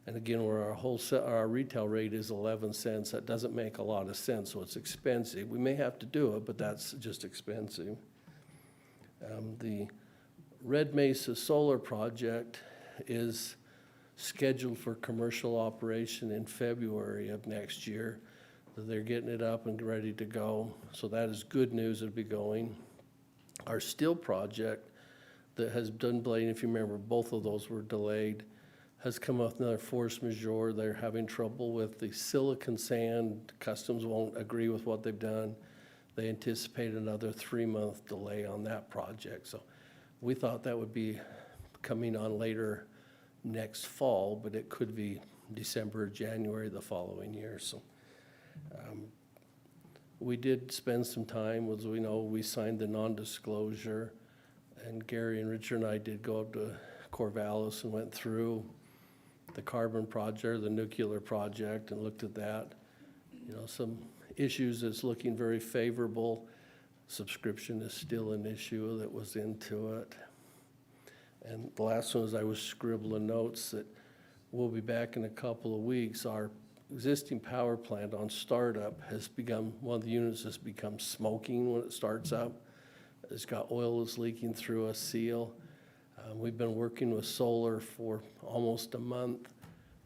And again, where our retail rate is 11 cents, that doesn't make a lot of sense, so it's expensive. We may have to do it, but that's just expensive. The Red Mesa Solar Project is scheduled for commercial operation in February of next year. They're getting it up and ready to go, so that is good news. It'll be going. Our steel project that has done blading, if you remember, both of those were delayed, has come up with another force majeure. They're having trouble with the silicon sand. Customs won't agree with what they've done. They anticipate another 3-month delay on that project. So we thought that would be coming on later next fall, but it could be December or January the following year. So we did spend some time, as we know, we signed the non-disclosure, and Gary and Richard and I did go up to Corvallis and went through the carbon project, the nuclear project, and looked at that. You know, some issues that's looking very favorable. Subscription is still an issue that was into it. And the last one is I was scribbling notes that we'll be back in a couple of weeks. Our existing power plant on startup has begun, one of the units has become smoking when it starts up. It's got oil that's leaking through a seal. We've been working with solar for almost a month,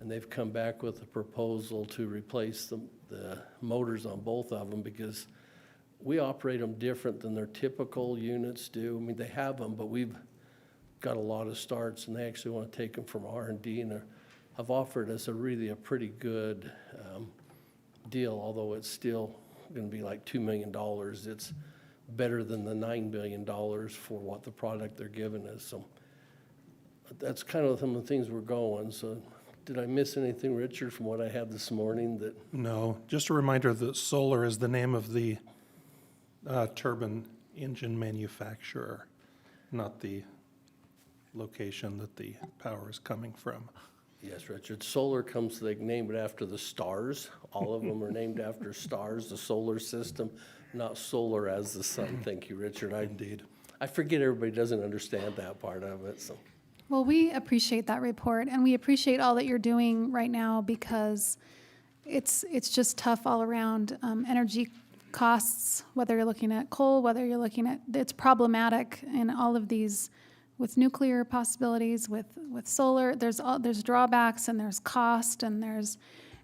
and they've come back with a proposal to replace the motors on both of them, because we operate them different than their typical units do. I mean, they have them, but we've got a lot of starts, and they actually want to take them from R&D, and have offered us a pretty good deal, although it's still going to be like $2 million. It's better than the $9 billion for what the product they're giving us. So that's kind of some of the things we're going. So did I miss anything, Richard, from what I had this morning? That No, just a reminder that Solar is the name of the turbine engine manufacturer, not the location that the power is coming from. Yes, Richard. Solar comes, they named it after the stars. All of them are named after stars, the solar system, not solar as the sun. Thank you, Richard. Indeed. I forget everybody doesn't understand that part of it, so. Well, we appreciate that report, and we appreciate all that you're doing right now, because it's just tough all around. Energy costs, whether you're looking at coal, whether you're looking at, it's problematic in all of these, with nuclear possibilities, with solar. There's drawbacks, and there's cost, and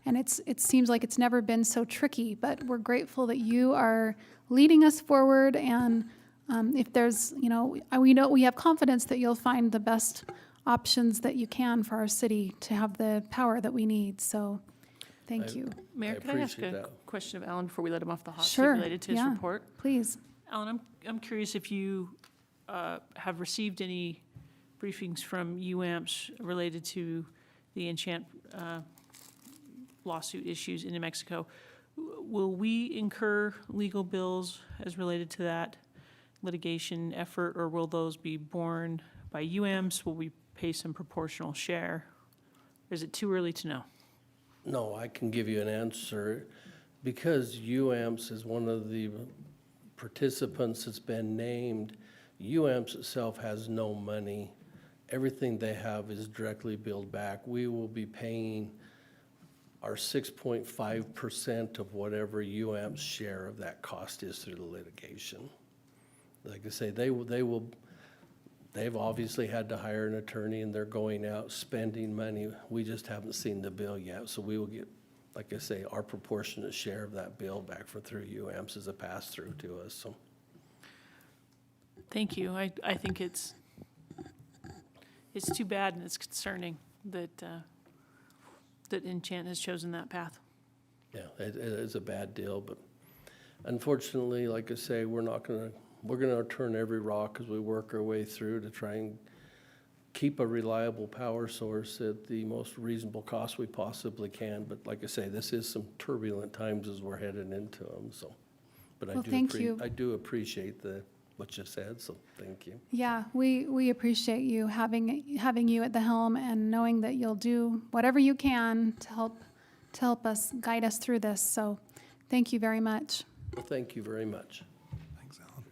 it seems like it's never been so tricky. But we're grateful that you are leading us forward, and if there's, we have confidence that you'll find the best options that you can for our city to have the power that we need. So Thank you. Mayor, can I ask appreciate a that. question of Alan before we let him off the hot seat Sure, related to his yeah. report? Please. Alan, I'm curious if you have received any briefings from UAMPS related to the Enchant lawsuit issues in New Mexico. Will we incur legal bills as related to that litigation effort, or will those be borne by UAMPS? Will we pay some proportional share? Or is it too early to know? No, I can give you an answer. Because UAMPS is one of the participants that's been named, UAMPS itself has no money. Everything they have is directly billed back. We will be paying our 6.5% of whatever UAMPS share of that cost is through the litigation. Like I say, they've obviously had to hire an attorney and they're going out spending money. We just haven't seen the bill yet, so we will get, like I say, our proportionate share of that bill back through UAMPS as a pass-through to us, so. Thank you. I think it's too bad and it's concerning that that Enchant has chosen that path. Yeah, it is a bad deal, but unfortunately, like I say, we're gonna turn every rock as we work our way through to try and keep a reliable power source at the most reasonable cost we possibly can. But like I say, this is some turbulent times as we're heading into them, so. But Well, thank you. I do appreciate what you said, so thank you. Yeah, we appreciate you having you at the helm and knowing that you'll do whatever you can to help us guide us through this. So thank you very much. Well, thank you very much. Thanks, Alan.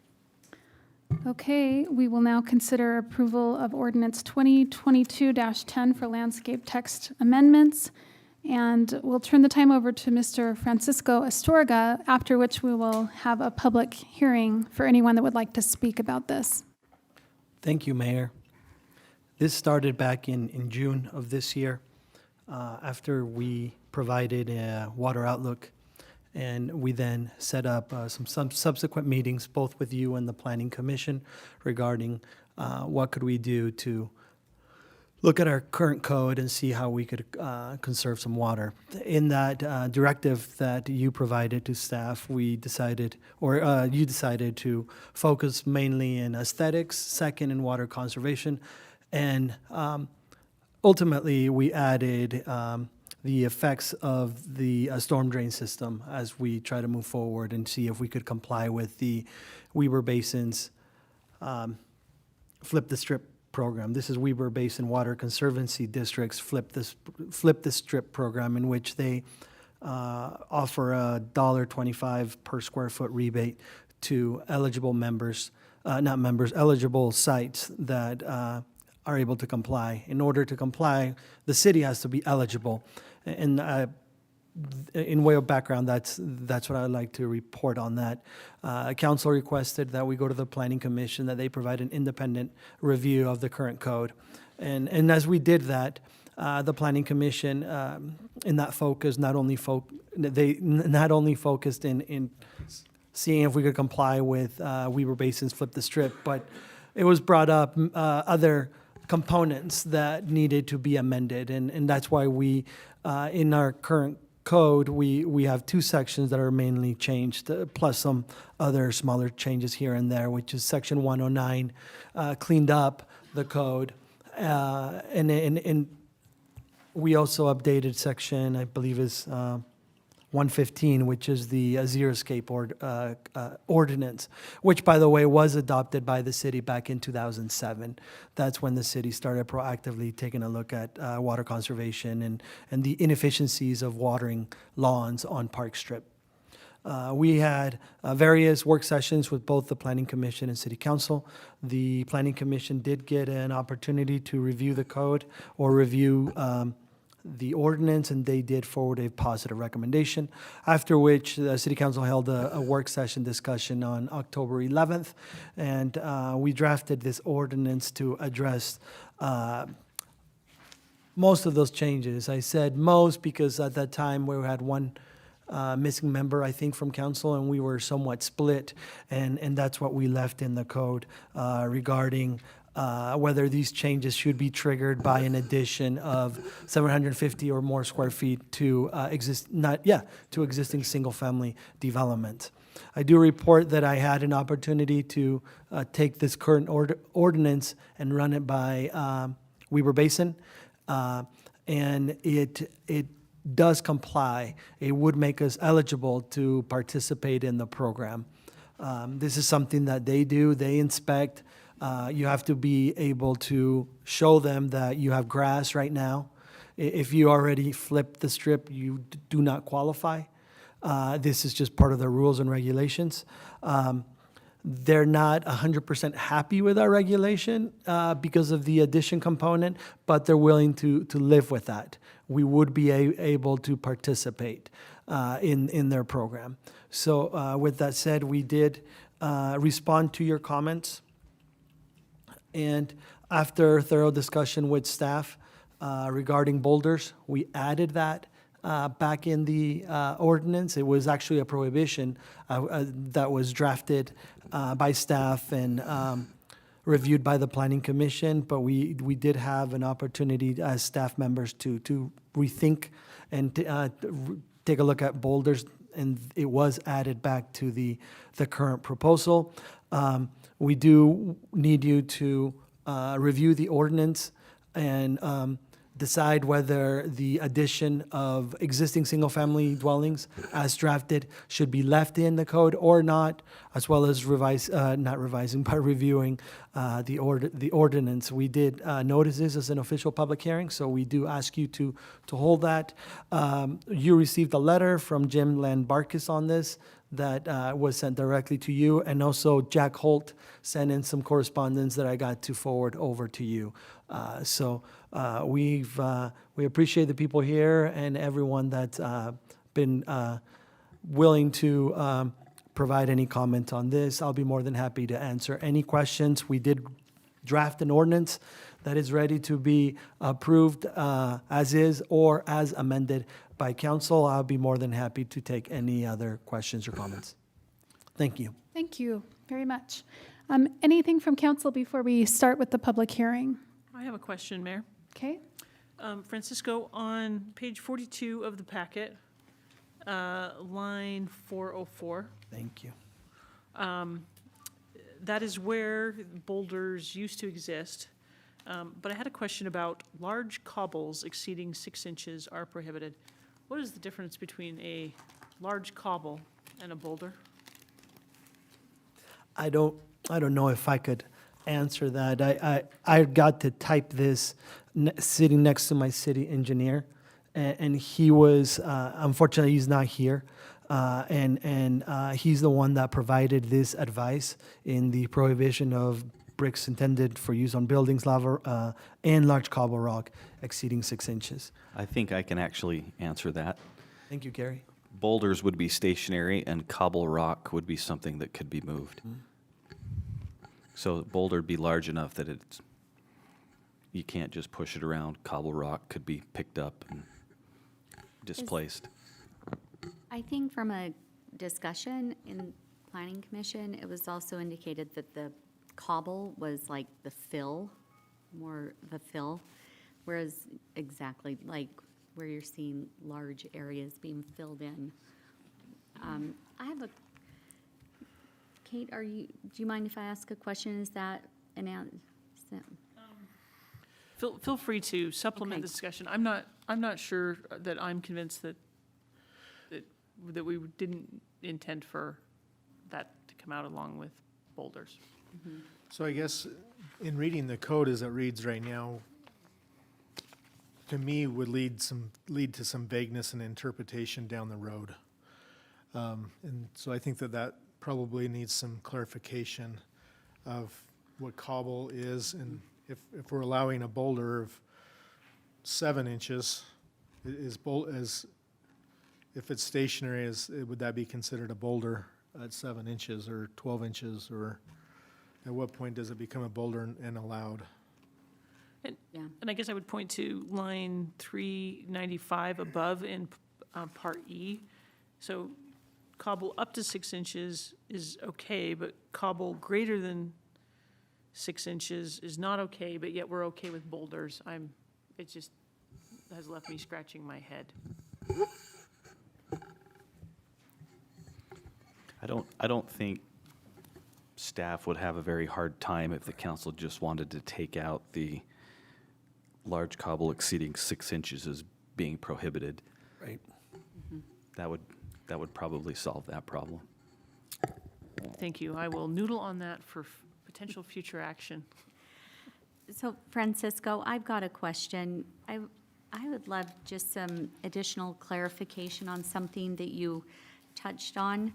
Okay, we will now consider approval of ordinance 2022-10 for landscape text amendments. And we'll turn the time over to Mr. Francisco Astorga, after which we will have a public hearing for anyone that would like to speak about this. Thank you, Mayor. This started back in June of this year, after we provided a water outlook, and we then set up some subsequent meetings, both with you and the Planning Commission, regarding what could we do to look at our current code and see how we could conserve some water. In that directive that you provided to staff, we decided, or you decided to focus mainly in aesthetics, second in water conservation, and ultimately we added the effects of the storm drain system as we try to move forward and see if we could comply with the Weber Basin's Flip the Strip program. This is Weber Basin Water Conservancy District's Flip the Strip program, in which they offer a $1.25 per square foot rebate to eligible eligible sites that are able to comply. In order to comply, the city has to be eligible. And in way of background, that's what I'd like to report on that. Council requested that we go to the Planning Commission, that they provide an independent review of the current code. And as we did that, the Planning Commission, in that focus, they not only focused in seeing if we could comply with Weber Basin's Flip the Strip, but it was brought up other components that needed to be amended. And that's why we, in our current code, we have two sections that are mainly changed, plus some other smaller changes here and there, which is Section 109 cleaned up the code, and we also updated Section, I believe is 115, which is the xeriscape ordinance, which, by the way, was adopted by the city back in 2007. That's when the city started proactively taking a look at water conservation and the inefficiencies of watering lawns on Park Strip. We had various work sessions with both the Planning Commission and City Council. The Planning Commission did get an opportunity to review the code or review the ordinance, and they did forward a positive recommendation, after which the City Council held a work session discussion on October 11th, and we drafted this ordinance to address most of those changes. I said most because at that time we had one missing member, I think, from council, and we were somewhat split, and that's what we left in the code regarding whether these changes should be triggered by an addition of 750 or more square feet to to existing single-family development. I do report that I had an opportunity to take this current ordinance and run it by Weber Basin, and it does comply. It would make us eligible to participate in the program. This is something that they do. They inspect. You have to be able to show them that you have grass right now. If you already flipped the strip, you do not qualify. This is just part of the rules and regulations. They're not 100% happy with our regulation because of the addition component, but they're willing to live with that. We would be able to participate in their program. So with that said, we did respond to your comments. And after thorough discussion with staff regarding boulders, we added that back in the ordinance. It was actually a prohibition that was drafted by staff and reviewed by the Planning Commission, but we did have an opportunity as staff members to rethink and take a look at boulders, and it was added back to the current proposal. We do need you to review the ordinance and decide whether the addition of existing single-family dwellings as drafted should be left in the code or not, as well as reviewing the ordinance. We did notice this as an official public hearing, so we do ask you to hold that. You received a letter from Jim Landbarkis on this that was sent directly to you, and also Jack Holt sent in some correspondence that I got to forward over to you. We appreciate the people here and everyone that's been willing to provide any comment on this. I'll be more than happy to answer any questions. We did draft an ordinance that is ready to be approved as is or as amended by council. I'll be more than happy to take any other questions or comments. Thank you. Thank you very much. Anything from council before we start with the public hearing? I have a question, Mayor. Okay. Francisco, on page 42 of the packet, line 404, Thank you. that is where boulders used to exist. But I had a question about large cobbles exceeding 6 inches are prohibited. What is the difference between a large cobble and a boulder? I don't know if I could answer that. I got to type this sitting next to my city engineer, and he was unfortunately he's not here, and he's the one that provided this advice in the prohibition of bricks intended for use on buildings, lava, and large cobble rock exceeding 6 inches. I think I can actually answer that. Thank you, Gary. Boulders would be stationary and cobble rock would be something that could be moved. So boulder would be large enough that you can't just push it around. Cobble rock could be picked up and displaced. I think from a discussion in Planning Commission, it was also indicated that the cobble was like the fill, more the fill, whereas exactly like where you're seeing large areas being filled in. I have a, Kate, do you mind if I ask a question? Is that an answer? Feel free to supplement Okay. the discussion. I'm not sure that I'm convinced that we didn't intend for that to come out along with boulders. So I guess in reading the code as it reads right now, to me would lead to some vagueness and interpretation down the road. And so I think that probably needs some clarification of what cobble is, and if we're allowing a boulder of 7 inches, if it's stationary, would that be considered a boulder at 7 inches or 12 inches, or at what point does it become a boulder and allowed? Yeah. And I guess I would point to line 395 above in part E. So cobble up to 6 inches is okay, but cobble greater than 6 inches is not okay, but yet we're okay with boulders. It just has left me scratching my head. I don't think staff would have a very hard time if the council just wanted to take out the large cobble exceeding 6 inches as being prohibited. Right. That would probably solve that problem. Thank you. I will noodle on that for potential future action. So Francisco, I've got a question. I would love just some additional clarification on something that you touched on.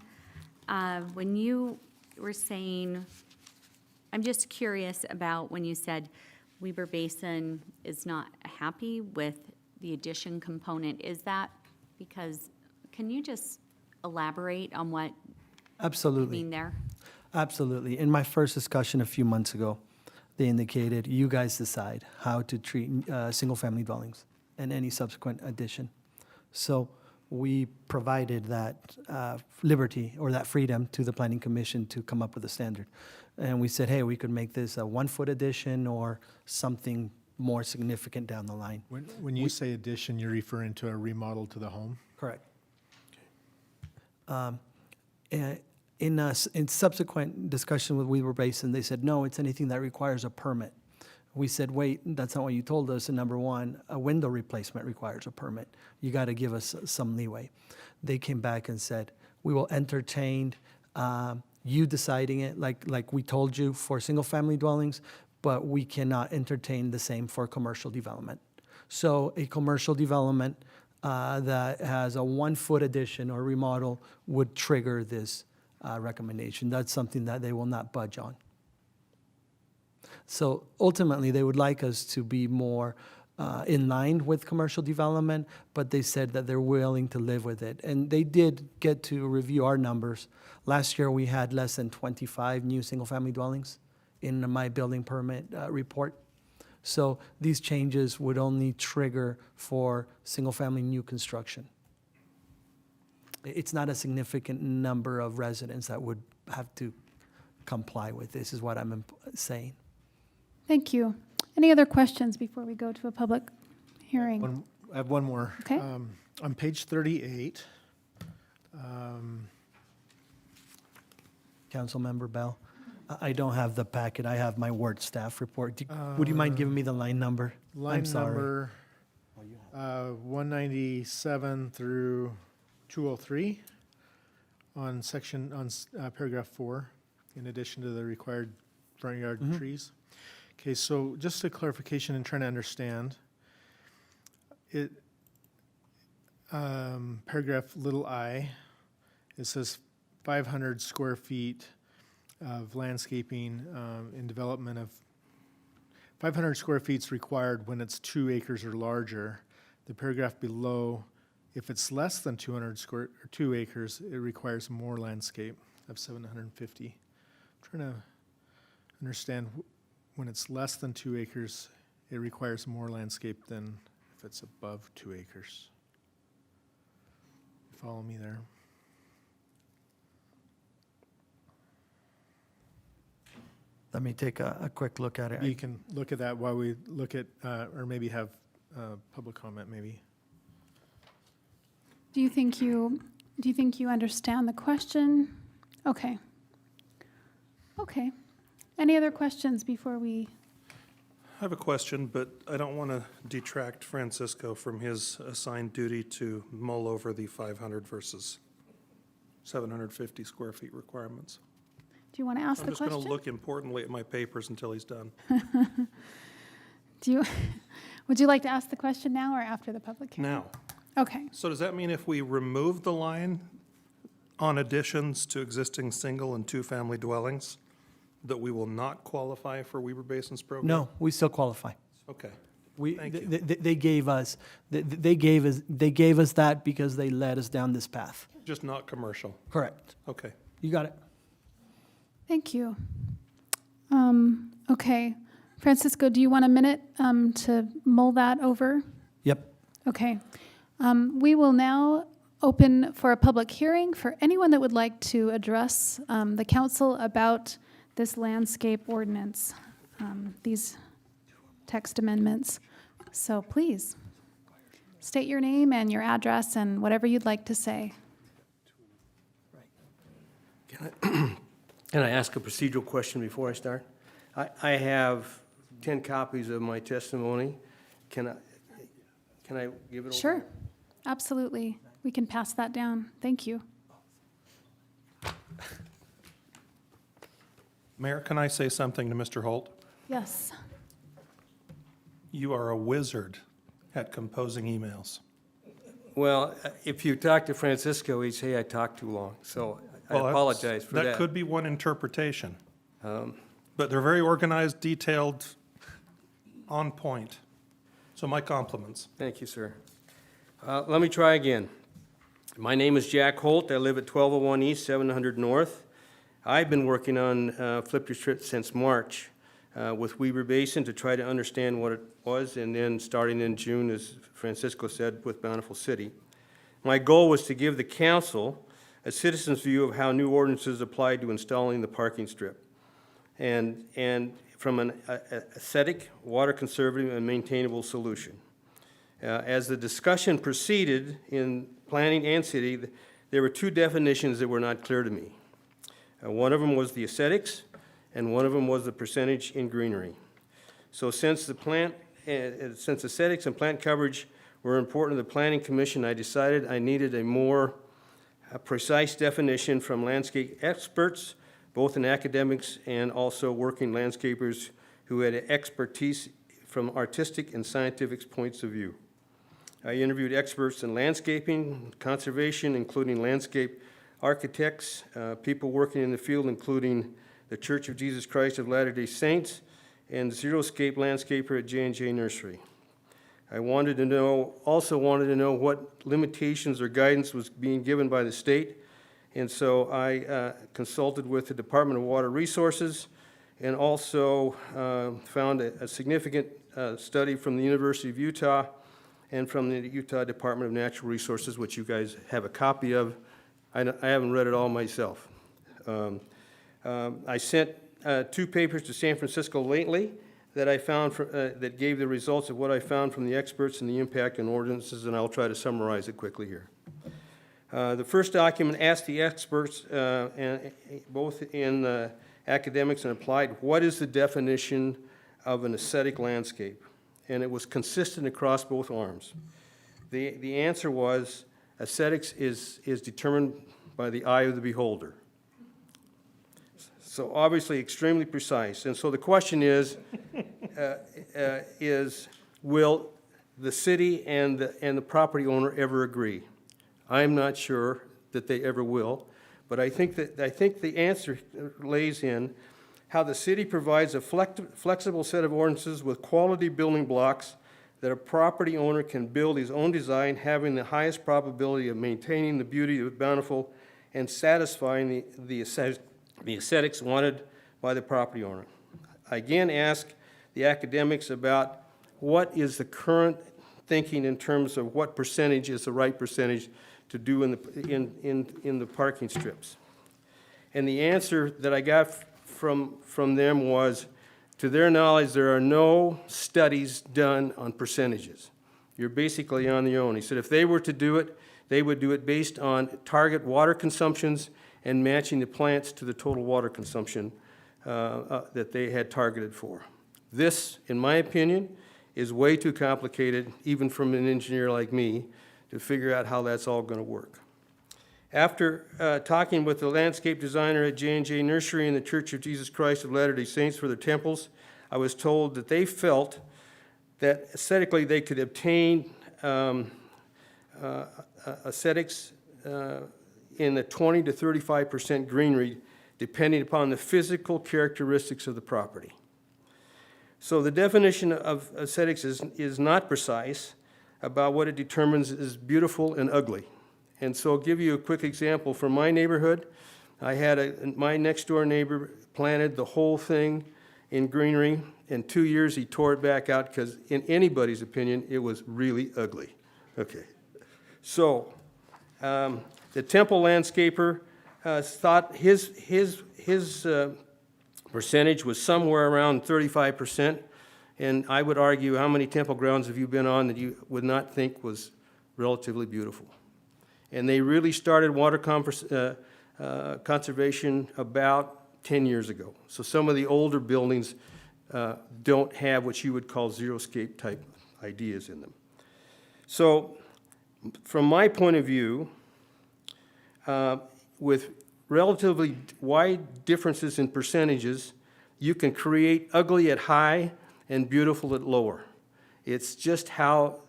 When you were saying, I'm just curious about when you said Weber Basin is not happy with the addition component. Is that because, can you just elaborate on what you Absolutely. mean there? Absolutely. In my first discussion a few months ago, they indicated you guys decide how to treat single-family dwellings and any subsequent addition. So we provided that liberty or that freedom to the Planning Commission to come up with a standard. And we said, hey, we could make this a 1-foot addition or something more significant down the line. When you say addition, you're referring to a remodel to the home? Correct. In subsequent discussion with Weber Basin, they said, no, it's anything that requires a permit. We said, wait, that's not what you told us. And number one, a window replacement requires a permit. You got to give us some leeway. They came back and said, we will entertain you deciding it like we told you for single-family dwellings, but we cannot entertain the same for commercial development. So a commercial development that has a 1-foot addition or remodel would trigger this recommendation. That's something that they will not budge on. So ultimately, they would like us to be more in line with commercial development, but they said that they're willing to live with it. And they did get to review our numbers. Last year, we had less than 25 new single-family dwellings in my building permit report. So these changes would only trigger for single-family new construction. It's not a significant number of residents that would have to comply with this, is what I'm saying. Thank you. Any other questions before we go to a public hearing? I have one more. Okay. On page 38, Councilmember Bell, I don't have the packet. I have my Word staff report. Would you mind giving me the line number? line I'm sorry. number 197 through 203 on paragraph 4, in addition to the required front yard trees. Okay, so just a clarification and trying to understand. It, paragraph little I, it says 500 square feet of landscaping in development of, 500 square feet is required when it's 2 acres or larger. The paragraph below, if it's less than 2 acres, it requires more landscape of 750. I'm trying to understand when it's less than 2 acres, it requires more landscape than if it's above 2 acres. You follow me there? Let me take a quick look at it. You can look at that while we look at, or maybe have public comment, maybe. Do you think you understand the question? Okay. Okay. Any other questions before we? I have a question, but I don't want to detract Francisco from his assigned duty to mull over the 500 versus 750 square feet requirements. Do you want to ask I'm the just going question? to look importantly at my papers until he's done. Would you like to ask the question now or after the public hearing? Now, Okay. so does that mean if we remove the line on additions to existing single and two-family dwellings, that we will not qualify for Weber Basin's program? No, we still qualify. Okay. We, Thank you. they gave us, they gave us that because they led us down this path. Just not commercial? Correct. Okay. You got it. Thank you. Okay. Francisco, do you want a minute to mull that over? Yep. Okay. We will now open for a public hearing for anyone that would like to address the council about this landscape ordinance. these text amendments. So please, state your name and your address and whatever you'd like to say. Can I ask a procedural question before I start? I have 10 copies of my testimony. Can I give it over? Sure, absolutely. We can pass that down. Thank you. Mayor, can I say something to Mr. Holt? Yes. You are a wizard at composing emails. Well, if you talk to Francisco, he'd say I talk too long, so I Well, that's- apologize for that. That could be one interpretation. But they're very organized, detailed, on point. So my compliments. Thank you, sir. Let me try again. My name is Jack Holt. I live at 1201 East, 700 North. I've been working on Flip Your Script since March with Weber Basin to try to understand what it was, and then starting in June, as Francisco said, with Bountiful City. My goal was to give the council a citizen's view of how new ordinances apply to installing the parking strip, and from an aesthetic, water conservative, and maintainable solution. As the discussion proceeded in planning and city, there were two definitions that were not clear to me. One of them was the aesthetics, and one of them was the percentage in greenery. So since aesthetics and plant coverage were important to the Planning Commission, I decided I needed a more precise definition from landscape experts, both in academics and also working landscapers who had expertise from artistic and scientific points of view. I interviewed experts in landscaping, conservation, including landscape architects, people working in the field, including the Church of Jesus Christ of Latter-day Saints, and Xeriscape landscaper at J&J Nursery. I also wanted to know what limitations or guidance was being given by the state, and so I consulted with the Department of Water Resources and also found a significant study from the University of Utah and from the Utah Department of Natural Resources, which you guys have a copy of. I haven't read it all myself. I sent 2 papers to San Francisco lately that I found that gave the results of what I found from the experts and the impact on ordinances, and I'll try to summarize it quickly here. The first document asked the experts, both in academics and applied, what is the definition of an aesthetic landscape? And it was consistent across both arms. The answer was aesthetics is determined by the eye of the beholder. So obviously extremely precise. And so the question is will the city and the property owner ever agree? I'm not sure that they ever will, but I think the answer lays in how the city provides a flexible set of ordinances with quality building blocks that a property owner can build his own design, having the highest probability of maintaining the beauty of Bountiful and satisfying the aesthetics wanted by the property owner. I again ask the academics about what is the current thinking in terms of what percentage is the right percentage to do in the parking strips. And the answer that I got from them was, to their knowledge, there are no studies done on percentages. You're basically on your own. He said if they were to do it, they would do it based on target water consumptions and matching the plants to the total water consumption that they had targeted for. This, in my opinion, is way too complicated, even from an engineer like me, to figure out how that's all going to work. After talking with the landscape designer at J&J Nursery and the Church of Jesus Christ of Latter-day Saints for their temples, I was told that they felt that aesthetically they could obtain aesthetics in the 20 to 35% greenery, depending upon the physical characteristics of the property. So the definition of aesthetics is not precise about what it determines as beautiful and ugly. And so I'll give you a quick example. From my neighborhood, I had my next door neighbor planted the whole thing in greenery. In 2 years, he tore it back out because in anybody's opinion, it was really ugly. Okay. So the temple landscaper thought his percentage was somewhere around 35%. And I would argue, how many temple grounds have you been on that you would not think was relatively beautiful? And they really started water conservation about 10 years ago. So some of the older buildings don't have what you would call xeriscape type ideas in them. So from my point of view, with relatively wide differences in percentages, you can create ugly at high and beautiful at lower. It's just how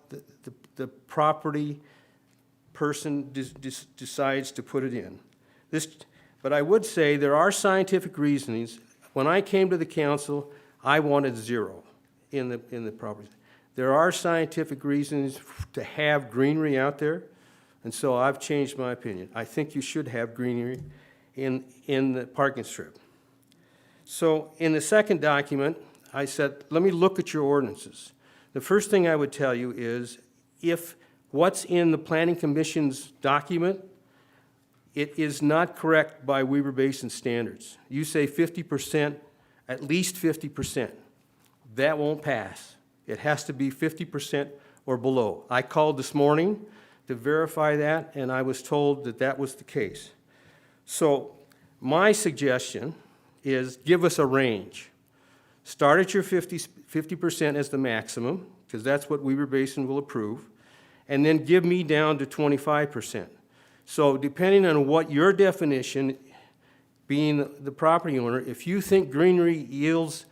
the property person decides to put it in. But I would say there are scientific reasonings. When I came to the council, I wanted 0 in the properties. There are scientific reasons to have greenery out there, and so I've changed my opinion. I think you should have greenery in the parking strip. So in the second document, I said, let me look at your ordinances. The first thing I would tell you is, if what's in the Planning Commission's document, it is not correct by Weber Basin standards. You say 50%, at least 50%. That won't pass. It has to be 50% or below. I called this morning to verify that, and I was told that that was the case. So my suggestion is, give us a range. Start at your 50% as the maximum, because that's what Weber Basin will approve, and then give me down to 25%. So depending on what your definition, being the property owner, if you think greenery yields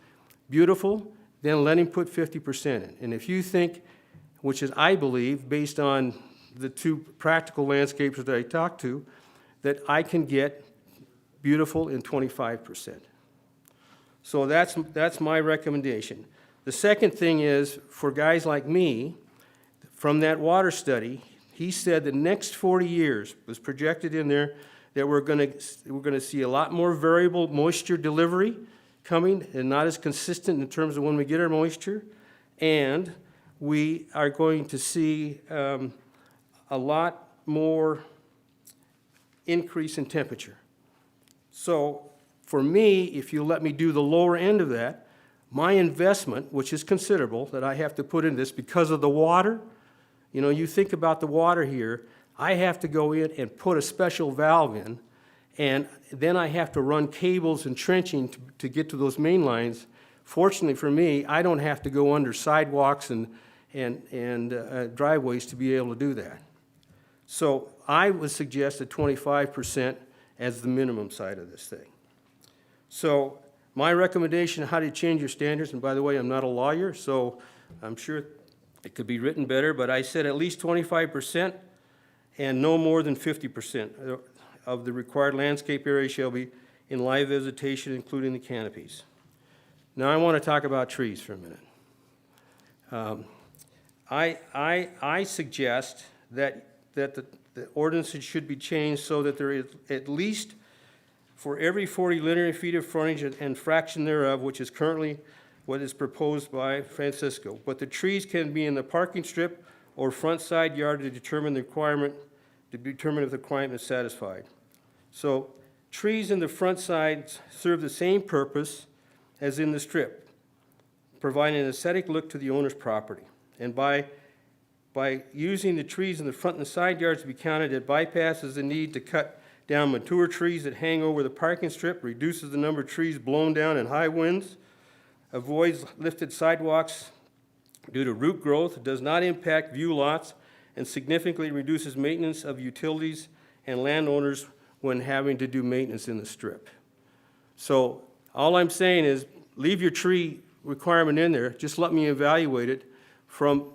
beautiful, then let him put 50% in. And if you think, which is, I believe, based on the 2 practical landscapers that I talked to, that I can get beautiful in 25%. So that's my recommendation. The second thing is, for guys like me, from that water study, he said the next 40 years was projected in there that we're going to see a lot more variable moisture delivery coming, and not as consistent in terms of when we get our moisture. And we are going to see a lot more increase in temperature. So for me, if you let me do the lower end of that, my investment, which is considerable, that I have to put in this because of the water, you know, you think about the water here, I have to go in and put a special valve in, and then I have to run cables and trenching to get to those main lines. Fortunately for me, I don't have to go under sidewalks and driveways to be able to do that. So I would suggest a 25% as the minimum side of this thing. So my recommendation, how to change your standards, and by the way, I'm not a lawyer, so I'm sure it could be written better, but I said at least 25% and no more than 50% of the required landscape area shall be in live vegetation, including the canopies. Now I want to talk about trees for a minute. I suggest that the ordinances should be changed so that there is at least, for every 40 linear feet of frontage and fraction thereof, which is currently what is proposed by Francisco, but the trees can be in the parking strip or front side yard to determine the requirement, to determine if the requirement is satisfied. So trees in the front side serve the same purpose as in the strip, providing an aesthetic look to the owner's property. And by using the trees in the front and the side yards to be counted, it bypasses the need to cut down mature trees that hang over the parking strip, reduces the number of trees blown down in high winds, avoids lifted sidewalks due to root growth, does not impact view lots, and significantly reduces maintenance of utilities and landowners when having to do maintenance in the strip. So all I'm saying is, leave your tree requirement in there, just let me evaluate it from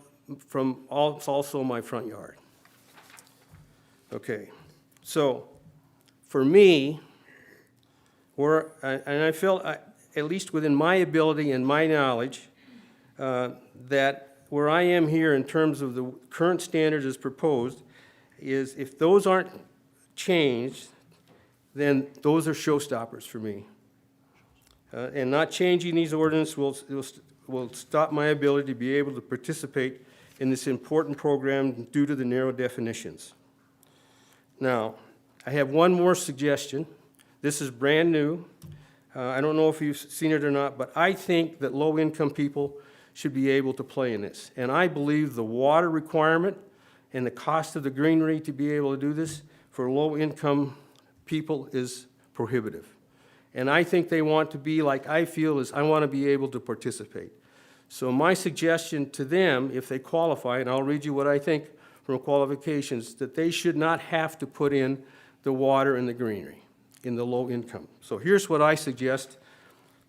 also my front yard. Okay, so for me, and I feel, at least within my ability and my knowledge, that where I am here in terms of the current standards as proposed, is if those aren't changed, then those are showstoppers for me. And not changing these ordinances will stop my ability to be able to participate in this important program due to the narrow definitions. Now, I have one more suggestion. This is brand new. I don't know if you've seen it or not, but I think that low-income people should be able to play in this. And I believe the water requirement and the cost of the greenery to be able to do this for low-income people is prohibitive. And I think they want to be like I feel is I want to be able to participate. So my suggestion to them, if they qualify, and I'll read you what I think from qualifications, that they should not have to put in the water and the greenery in the low income. So here's what I suggest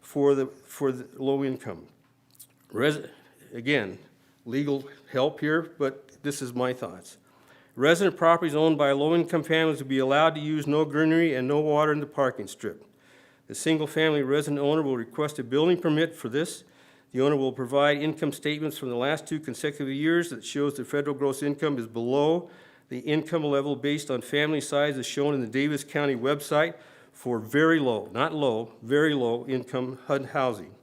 for the low income. Again, legal help here, but this is my thoughts. Resident properties owned by low-income families will be allowed to use no greenery and no water in the parking strip. The single-family resident owner will request a building permit for this. The owner will provide income statements from the last 2 consecutive years that shows the federal gross income is below the income level based on family size as shown in the Davis County website for very low, not low, very low income HUD housing.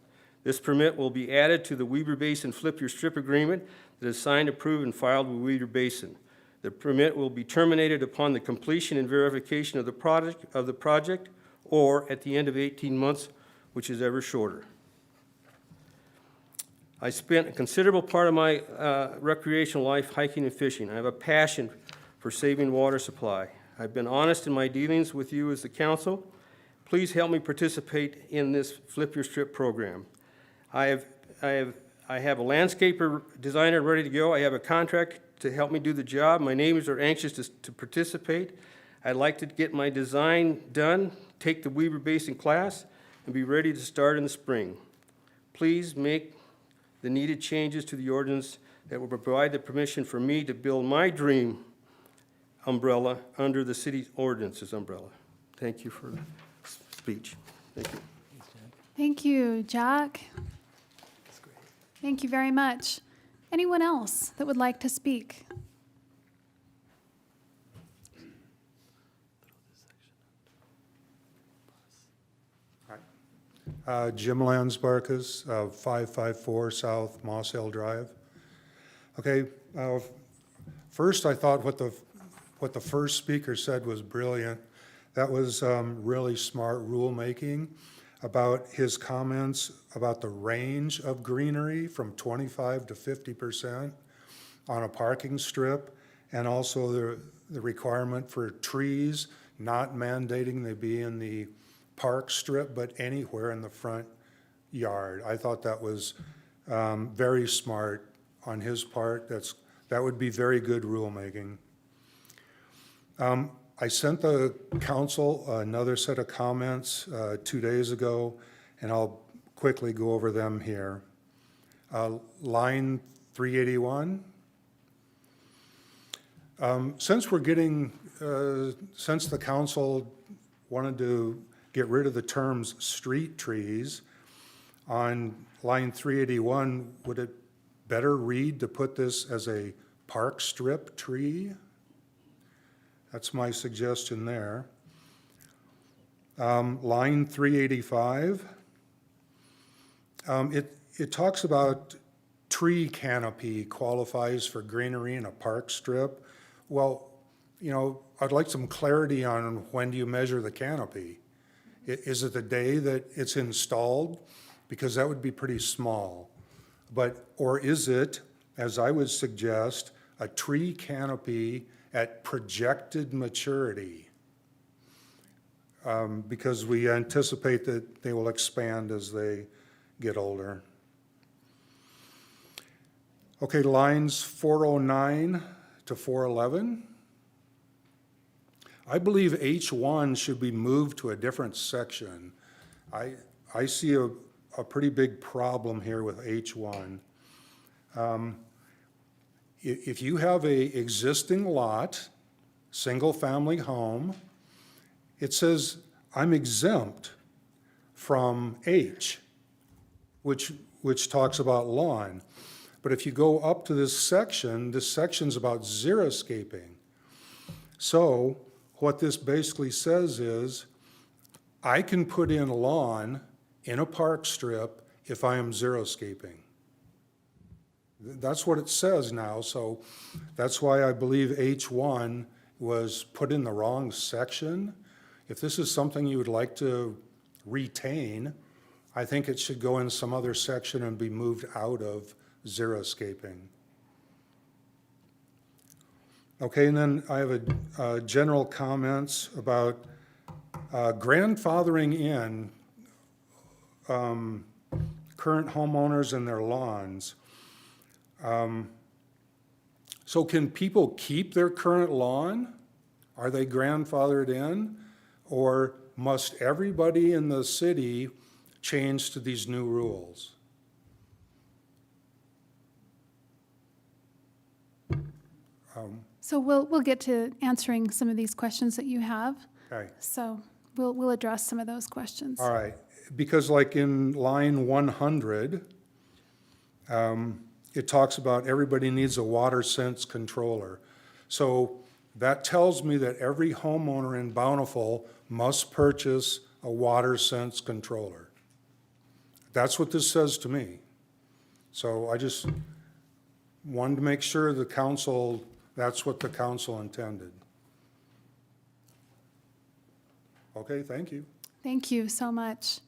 This permit will be added to the Weber Basin Flip Your Strip agreement that is signed, approved, and filed with Weber Basin. The permit will be terminated upon the completion and verification of the project or at the end of 18 months, which is ever shorter. I spent a considerable part of my recreational life hiking and fishing. I have a passion for saving water supply. I've been honest in my dealings with you as the council. Please help me participate in this Flip Your Strip program. I have a landscaper designer ready to go. I have a contract to help me do the job. My neighbors are anxious to participate. I'd like to get my design done, take the Weber Basin class, and be ready to start in the spring. Please make the needed changes to the ordinance that will provide the permission for me to build my dream umbrella under the city ordinance's umbrella. Thank you for the speech. Thank you. Thank you, Jack. Thank you very much. Anyone else that would like to speak? Jim Landsbarkes, 554 South Moss Hill Drive. Okay, first I thought what the first speaker said was brilliant. That was really smart rulemaking about his comments about the range of greenery from 25 to 50% on a parking strip, and also the requirement for trees, not mandating they be in the park strip, but anywhere in the front yard. I thought that was very smart on his part. That would be very good rulemaking. I sent the council another set of comments 2 days ago, and I'll quickly go over them here. Line 381. Since the council wanted to get rid of the terms street trees, on line 381, would it better read to put this as a park strip tree? That's my suggestion there. Line 385, it talks about tree canopy qualifies for greenery in a park strip. Well, you know, I'd like some clarity on when do you measure the canopy? Is it the day that it's installed? Because that would be pretty small. Or is it, as I would suggest, a tree canopy at projected maturity? Because we anticipate that they will expand as they get older. Okay, lines 409 to 411. I believe H1 should be moved to a different section. I see a pretty big problem here with H1. If you have a existing lot, single-family home, it says, I'm exempt from H, which talks about lawn. But if you go up to this section's about xeriscaping. So what this basically says is, I can put in lawn in a park strip if I am xeriscaping. That's what it says now, so that's why I believe H1 was put in the wrong section. If this is something you would like to retain. I think it should go in some other section and be moved out of xeriscaping. Okay, and then I have a general comments about grandfathering in current homeowners and their lawns. So can people keep their current lawn? Are they grandfathered in? Or must everybody in the city change to these new rules? So we'll get to answering some of these questions that you have. Okay. So we'll address some of those questions. All right, because like in line 100, it talks about everybody needs a water sense controller. So that tells me that every homeowner in Bountiful must purchase a water sense controller. That's what this says to me. So I just wanted to make sure the council, that's what the council intended. Okay, thank you. Thank you so much.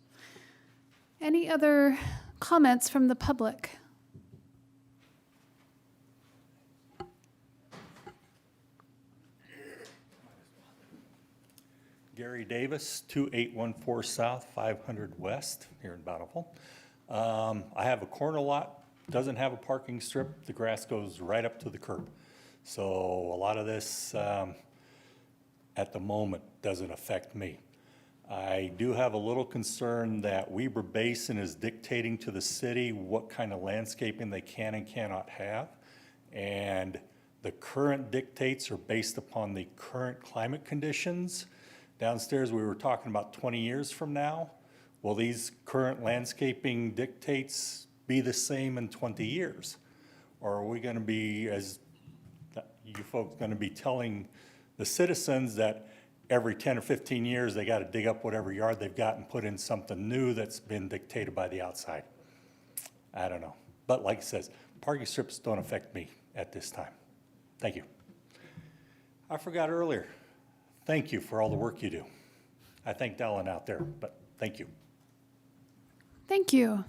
Any other comments from the public? Gary Davis, 2814 South, 500 West, here in Bountiful. I have a corner lot, doesn't have a parking strip. The grass goes right up to the curb. So a lot of this, at the moment, doesn't affect me. I do have a little concern that Weber Basin is dictating to the city what kind of landscaping they can and cannot have. And the current dictates are based upon the current climate conditions. Downstairs, we were talking about 20 years from now. Will these current landscaping dictates be the same in 20 years? Or are we going to be, as you folks, going to be telling the citizens that every 10 or 15 years they got to dig up whatever yard they've got and put in something new that's been dictated by the outside? I don't know. But like it says, parking strips don't affect me at this time. Thank you. I forgot earlier. Thank you for all the work you do. I thanked Ellen out there, but thank you. Thank you.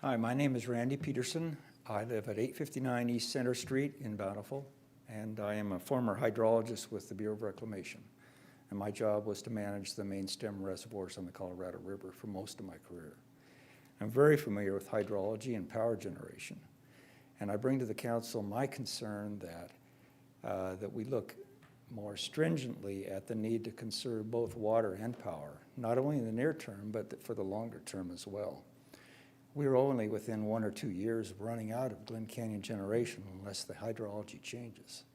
Hi, my name is Randy Peterson. I live at 859 East Center Street in Bountiful, and I am a former hydrologist with the Bureau of Reclamation. And my job was to manage the main stem reservoirs on the Colorado River for most of my career. I'm very familiar with hydrology and power generation. And I bring to the council my concern that we look more stringently at the need to conserve both water and power, not only in the near term, but for the longer term as well. We're only within 1 or 2 years of running out of Glen Canyon generation unless the hydrology changes.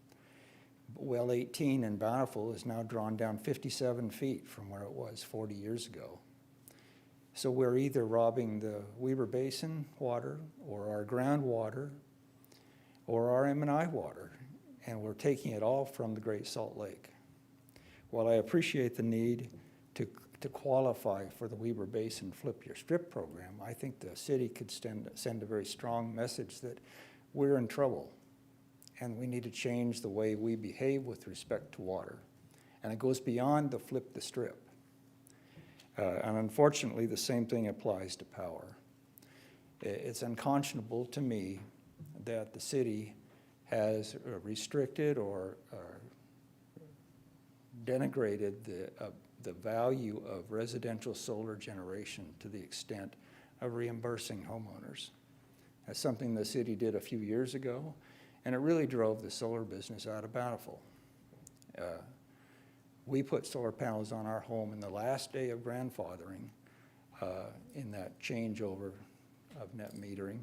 Well 18 in Bountiful is now drawn down 57 feet from where it was 40 years ago. So we're either robbing the Weber Basin water or our groundwater or our M&I water, and we're taking it all from the Great Salt Lake. While I appreciate the need to qualify for the Weber Basin Flip Your Strip program, I think the city could send a very strong message that we're in trouble and we need to change the way we behave with respect to water. And it goes beyond the Flip the Strip. And unfortunately, the same thing applies to power. It's unconscionable to me that the city has restricted or denigrated the value of residential solar generation to the extent of reimbursing homeowners. That's something the city did a few years ago, and it really drove the solar business out of Bountiful. We put solar panels on our home in the last day of grandfathering in that changeover of net metering.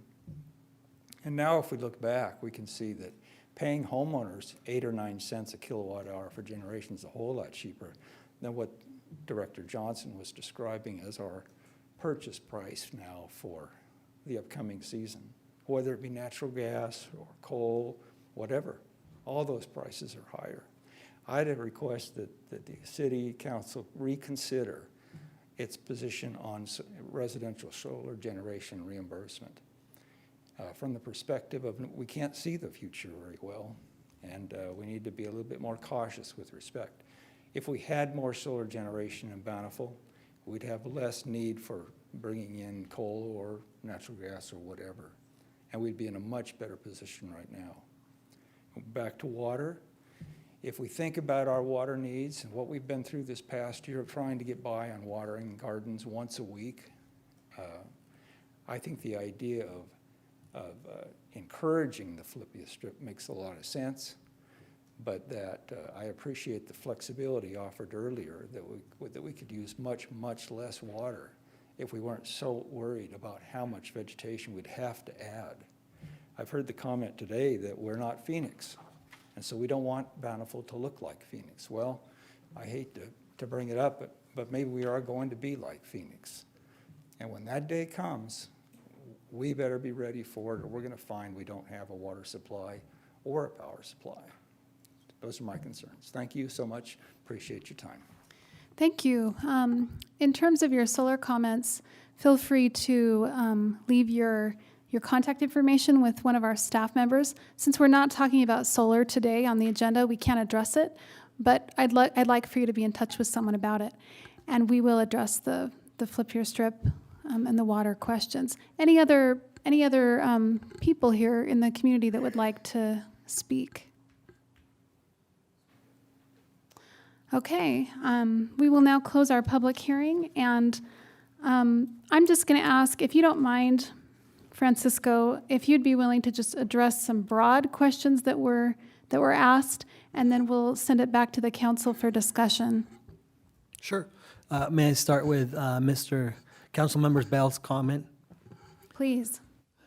And now if we look back, we can see that paying homeowners 8 or 9 cents a kilowatt hour for generation is a whole lot cheaper than what Director Johnson was describing as our purchase price now for the upcoming season, whether it be natural gas or coal, whatever. All those prices are higher. I'd request that the city council reconsider its position on residential solar generation reimbursement. From the perspective of we can't see the future very well, and we need to be a little bit more cautious with respect. If we had more solar generation in Bountiful, we'd have less need for bringing in coal or natural gas or whatever, and we'd be in a much better position right now. Back to water. If we think about our water needs and what we've been through this past year of trying to get by on watering gardens once a week, I think the idea of encouraging the Philippia Strip makes a lot of sense, but that I appreciate the flexibility offered earlier that we could use much, much less water if we weren't so worried about how much vegetation we'd have to add. I've heard the comment today that we're not Phoenix, and so we don't want Bountiful to look like Phoenix. Well, I hate to bring it up, but maybe we are going to be like Phoenix. And when that day comes, we better be ready for it, or we're going to find we don't have a water supply or a power supply. Those are my concerns. Thank you so much. Appreciate your time. Thank you. In terms of your solar comments, feel free to leave your contact information with one of our staff members. Since we're not talking about solar today on the agenda, we can't address it, but I'd like for you to be in touch with someone about it, and we will address the Flip Your Strip and the water questions. Any other people here in the community that would like to speak? Okay, we will now close our public hearing, and I'm just going to ask, if you don't mind, Francisco, if you'd be willing to just address some broad questions that were asked, and then we'll send it back to the council for discussion. Sure. May I start with Mr. Councilmember Bell's comment? Please.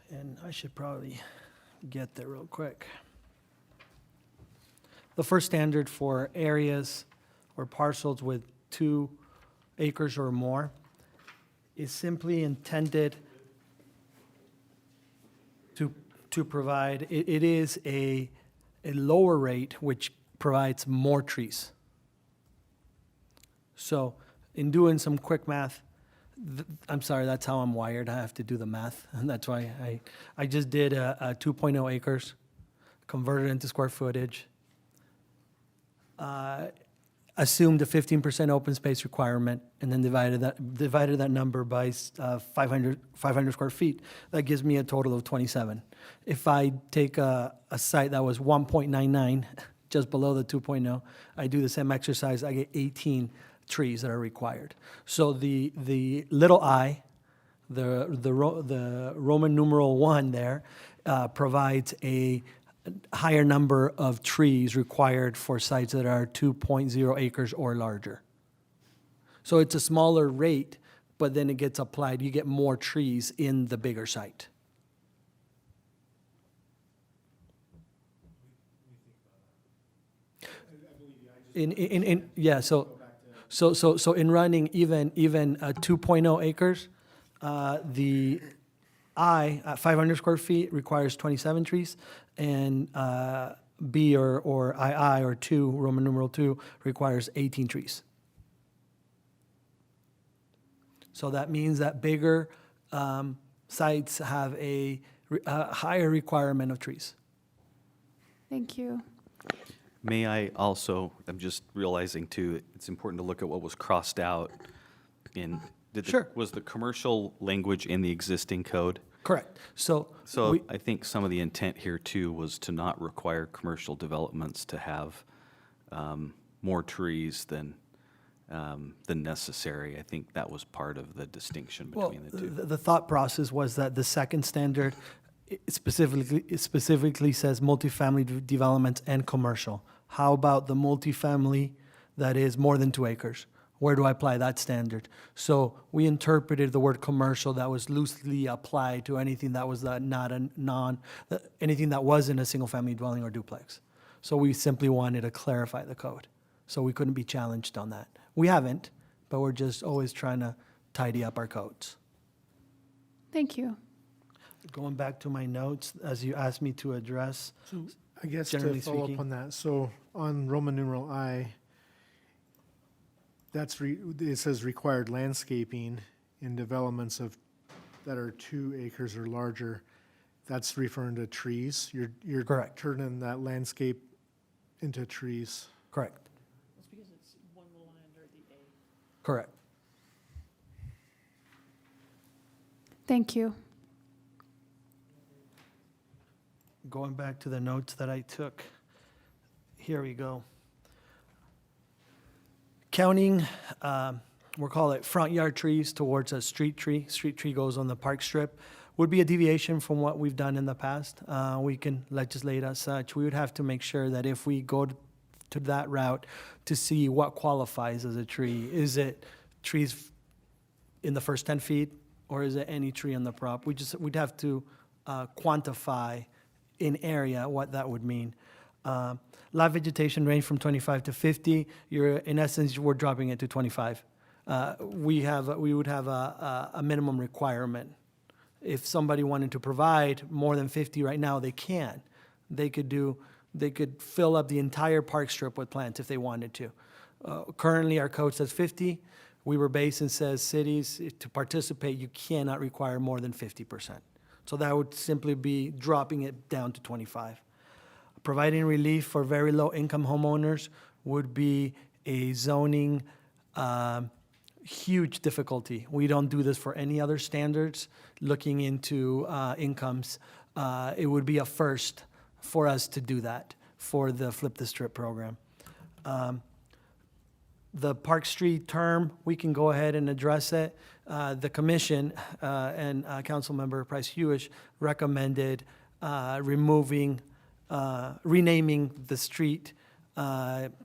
And I should probably get there real quick. The first standard for areas or parcels with 2 acres or more is simply intended to provide, it is a lower rate which provides more trees. So in doing some quick math, I'm sorry, that's how I'm wired. I have to do the math, and that's why I just did a 2.0 acres, converted into square footage, assumed a 15% open space requirement, and then divided that number by 500 square feet. That gives me a total of 27. If I take a site that was 1.99, just below the 2.0, I do the same exercise, I get 18 trees that are required. So the little I, the Roman numeral 1 there, provides a higher number of trees required for sites that are 2.0 acres or larger. So it's a smaller rate, but then it gets applied. You get more trees in the bigger site. Yeah, so in running even a 2.0 acres, the I, at 500 square feet, requires 27 trees, and B or II or 2, Roman numeral 2, requires 18 trees. So that means that bigger sites have a higher requirement of trees. Thank you. May I also, I'm just realizing too, it's important to look at what was crossed out in, Sure. was the commercial language in the existing code? Correct. So I think some of the intent here too was to not require commercial developments to have more trees than necessary. I think that was part of the distinction between the two. The thought process was that the second standard it specifically says multifamily developments and commercial. How about the multifamily that is more than 2 acres? Where do I apply that standard? So we interpreted the word commercial that was loosely applied to anything that was anything that wasn't a single-family dwelling or duplex. So we simply wanted to clarify the code, so we couldn't be challenged on that. We haven't, but we're just always trying to tidy up our codes. Thank you. Going back to my notes, as you asked me to address, So I guess to generally follow speaking. up on that, so on Roman numeral I, it says required landscaping in developments that are 2 acres or larger. That's referring to trees. You're Correct. turning that landscape into trees. Correct, It's because it's one little line under the A. correct. Thank you. Going back to the notes that I took, here we go. Counting, we'll call it front yard trees towards a street tree. Street tree goes on the park strip. Would be a deviation from what we've done in the past. We can legislate as such. We would have to make sure that if we go to that route to see what qualifies as a tree. Is it trees in the first 10 feet, or is it any tree on the prop? We'd have to quantify in area what that would mean. Live vegetation range from 25 to 50. In essence, we're dropping it to 25. We would have a minimum requirement. If somebody wanted to provide more than 50 right now, they can. They could fill up the entire park strip with plants if they wanted to. Currently, our code says 50. Weber Basin says cities, to participate, you cannot require more than 50%. So that would simply be dropping it down to 25. Providing relief for very low-income homeowners would be a zoning huge difficulty. We don't do this for any other standards. Looking into incomes, it would be a first for us to do that for the Flip the Strip program. The Park Street term, we can go ahead and address it. The commission and Councilmember Price Hewish recommended renaming the street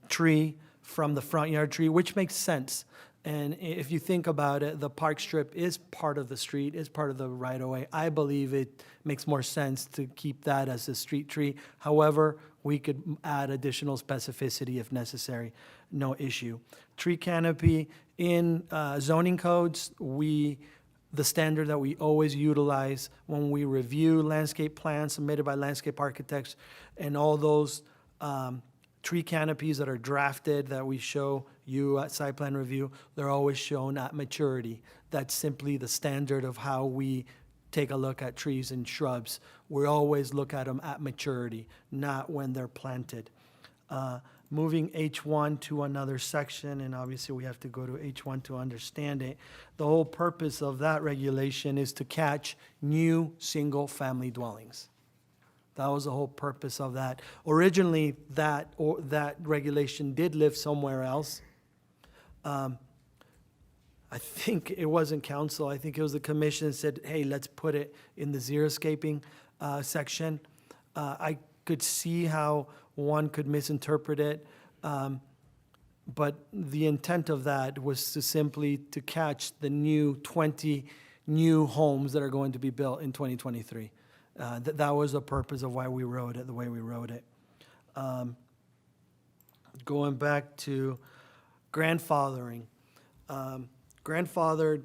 tree from the front yard tree, which makes sense. And if you think about it, the park strip is part of the street, is part of the right-of-way. I believe it makes more sense to keep that as a street tree. However, we could add additional specificity if necessary, no issue. Tree canopy, in zoning codes, the standard that we always utilize when we review landscape plans submitted by landscape architects and all those tree canopies that are drafted that we show you at site plan review, they're always shown at maturity. That's simply the standard of how we take a look at trees and shrubs. We always look at them at maturity, not when they're planted. Moving H1 to another section, and obviously we have to go to H1 to understand it. The whole purpose of that regulation is to catch new single-family dwellings. That was the whole purpose of that. Originally, that regulation did live somewhere else. I think it wasn't council, I think it was the commission that said, hey, let's put it in the xeriscaping section. I could see how one could misinterpret it, but the intent of that was to simply to catch the 20 new homes that are going to be built in 2023. That was the purpose of why we wrote it the way we wrote it. Going back to grandfathering. Grandfathered,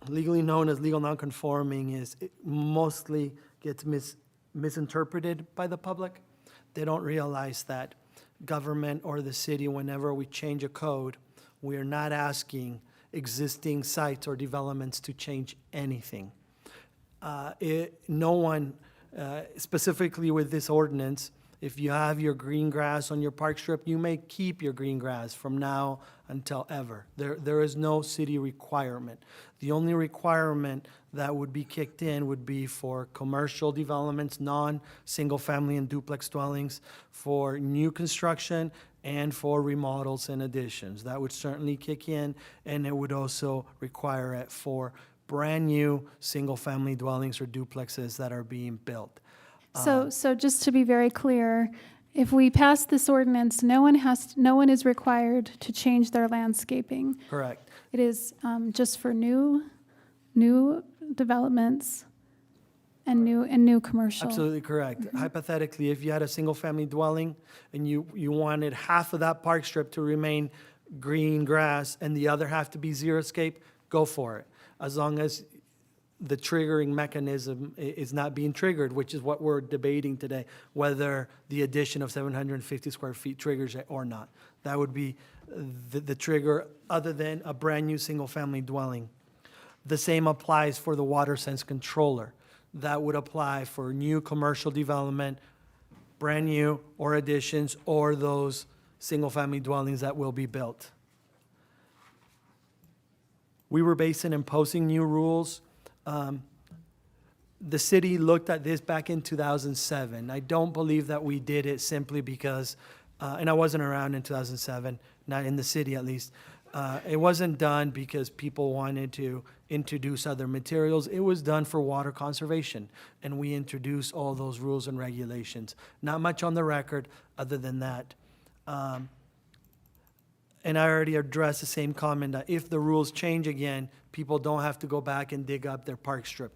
legally known as legal nonconforming, it mostly gets misinterpreted by the public. They don't realize that government or the city, whenever we change a code, we are not asking existing sites or developments to change anything. No one, specifically with this ordinance, if you have your green grass on your park strip, you may keep your green grass from now until ever. There is no city requirement. The only requirement that would be kicked in would be for commercial developments, non-single family and duplex dwellings, for new construction, and for remodels and additions. That would certainly kick in, and it would also require it for brand-new single-family dwellings or duplexes that are being built. So just to be very clear, if we pass this ordinance, no one is required to change their landscaping. Correct. It is just for new developments and new commercial. Absolutely correct. Hypothetically, if you had a single-family dwelling and you wanted half of that park strip to remain green grass and the other half to be xeriscape, go for it. As long as the triggering mechanism is not being triggered, which is what we're debating today, whether the addition of 750 square feet triggers it or not. That would be the trigger other than a brand-new single-family dwelling. The same applies for the water sense controller. That would apply for new commercial development, brand new or additions, or those single-family dwellings that will be built. We were based in imposing new rules. The city looked at this back in 2007. I don't believe that we did it simply because, and I wasn't around in 2007, not in the city at least. It wasn't done because people wanted to introduce other materials. It was done for water conservation, and we introduced all those rules and regulations. Not much on the record other than that. And I already addressed the same comment that if the rules change again, people don't have to go back and dig up their park strip.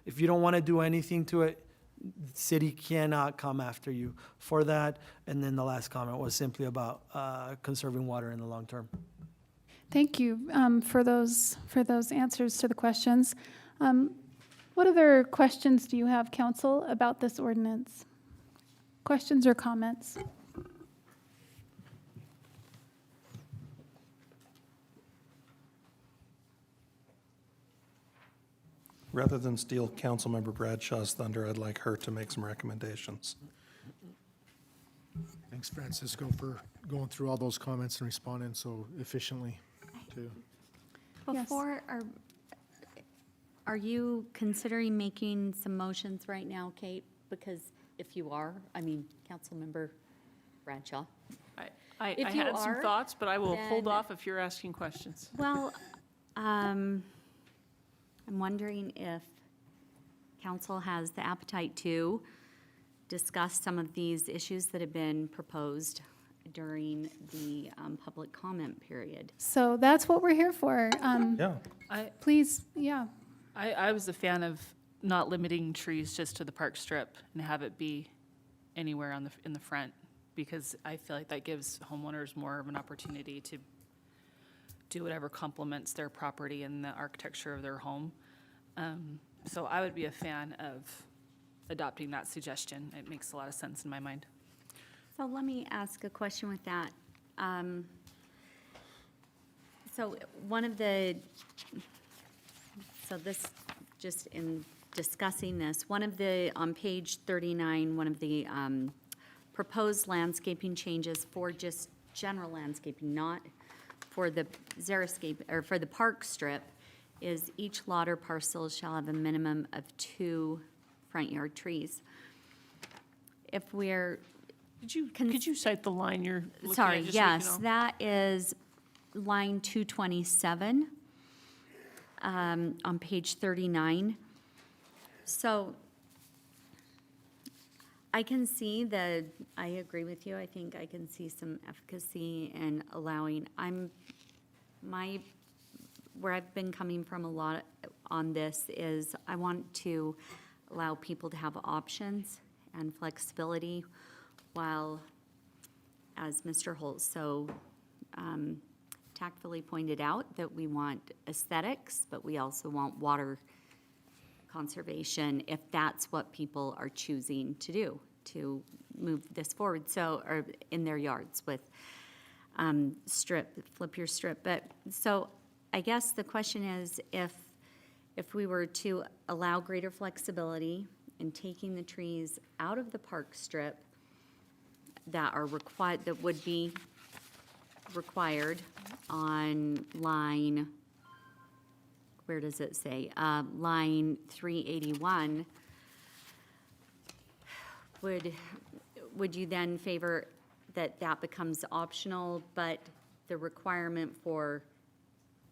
If you don't want to do anything to it, the city cannot come after you for that. And then the last comment was simply about conserving water in the long term. Thank you for those answers to the questions. What other questions do you have, council, about this ordinance? Questions or comments? Rather than steal Councilmember Bradshaw's thunder, I'd like her to make some recommendations. Thanks, Francisco, for going through all those comments and responding so efficiently, too. Yes. Are you considering making some motions right now, Kate? Because if you are, Councilmember Bradshaw. I If you had some are, thoughts, but I will hold then- off if you're asking questions. Well, I'm wondering if council has the appetite to discuss some of these issues that have been proposed during the public comment period. So that's what we're here for. Yeah. Please, yeah. I was a fan of not limiting trees just to the park strip and have it be anywhere in the front, because I feel like that gives homeowners more of an opportunity to do whatever complements their property and the architecture of their home. So I would be a fan of adopting that suggestion. It makes a lot of sense in my mind. So let me ask a question with that. So this, just in discussing this, on page 39, one of the proposed landscaping changes for just general landscaping, not for the xeriscape, or for the park strip, is each lot or parcel shall have a minimum of 2 front yard trees. If we're Could you cite the line you're looking at? Sorry, just so we can yes, all- that is line 227 on page 39. So I can see I agree with you. I think I can see some efficacy in allowing, where I've been coming from a lot on this is I want to allow people to have options and flexibility, while, as Mr. Holt so tactfully pointed out, that we want aesthetics, but we also want water conservation, if that's what people are choosing to do, to move this forward, or in their yards with flip your strip. But, so I guess the question is, if we were to allow greater flexibility in taking the trees out of the park strip that would be required on line, where does it say? Line 381, would you then favor that becomes optional, but the requirement for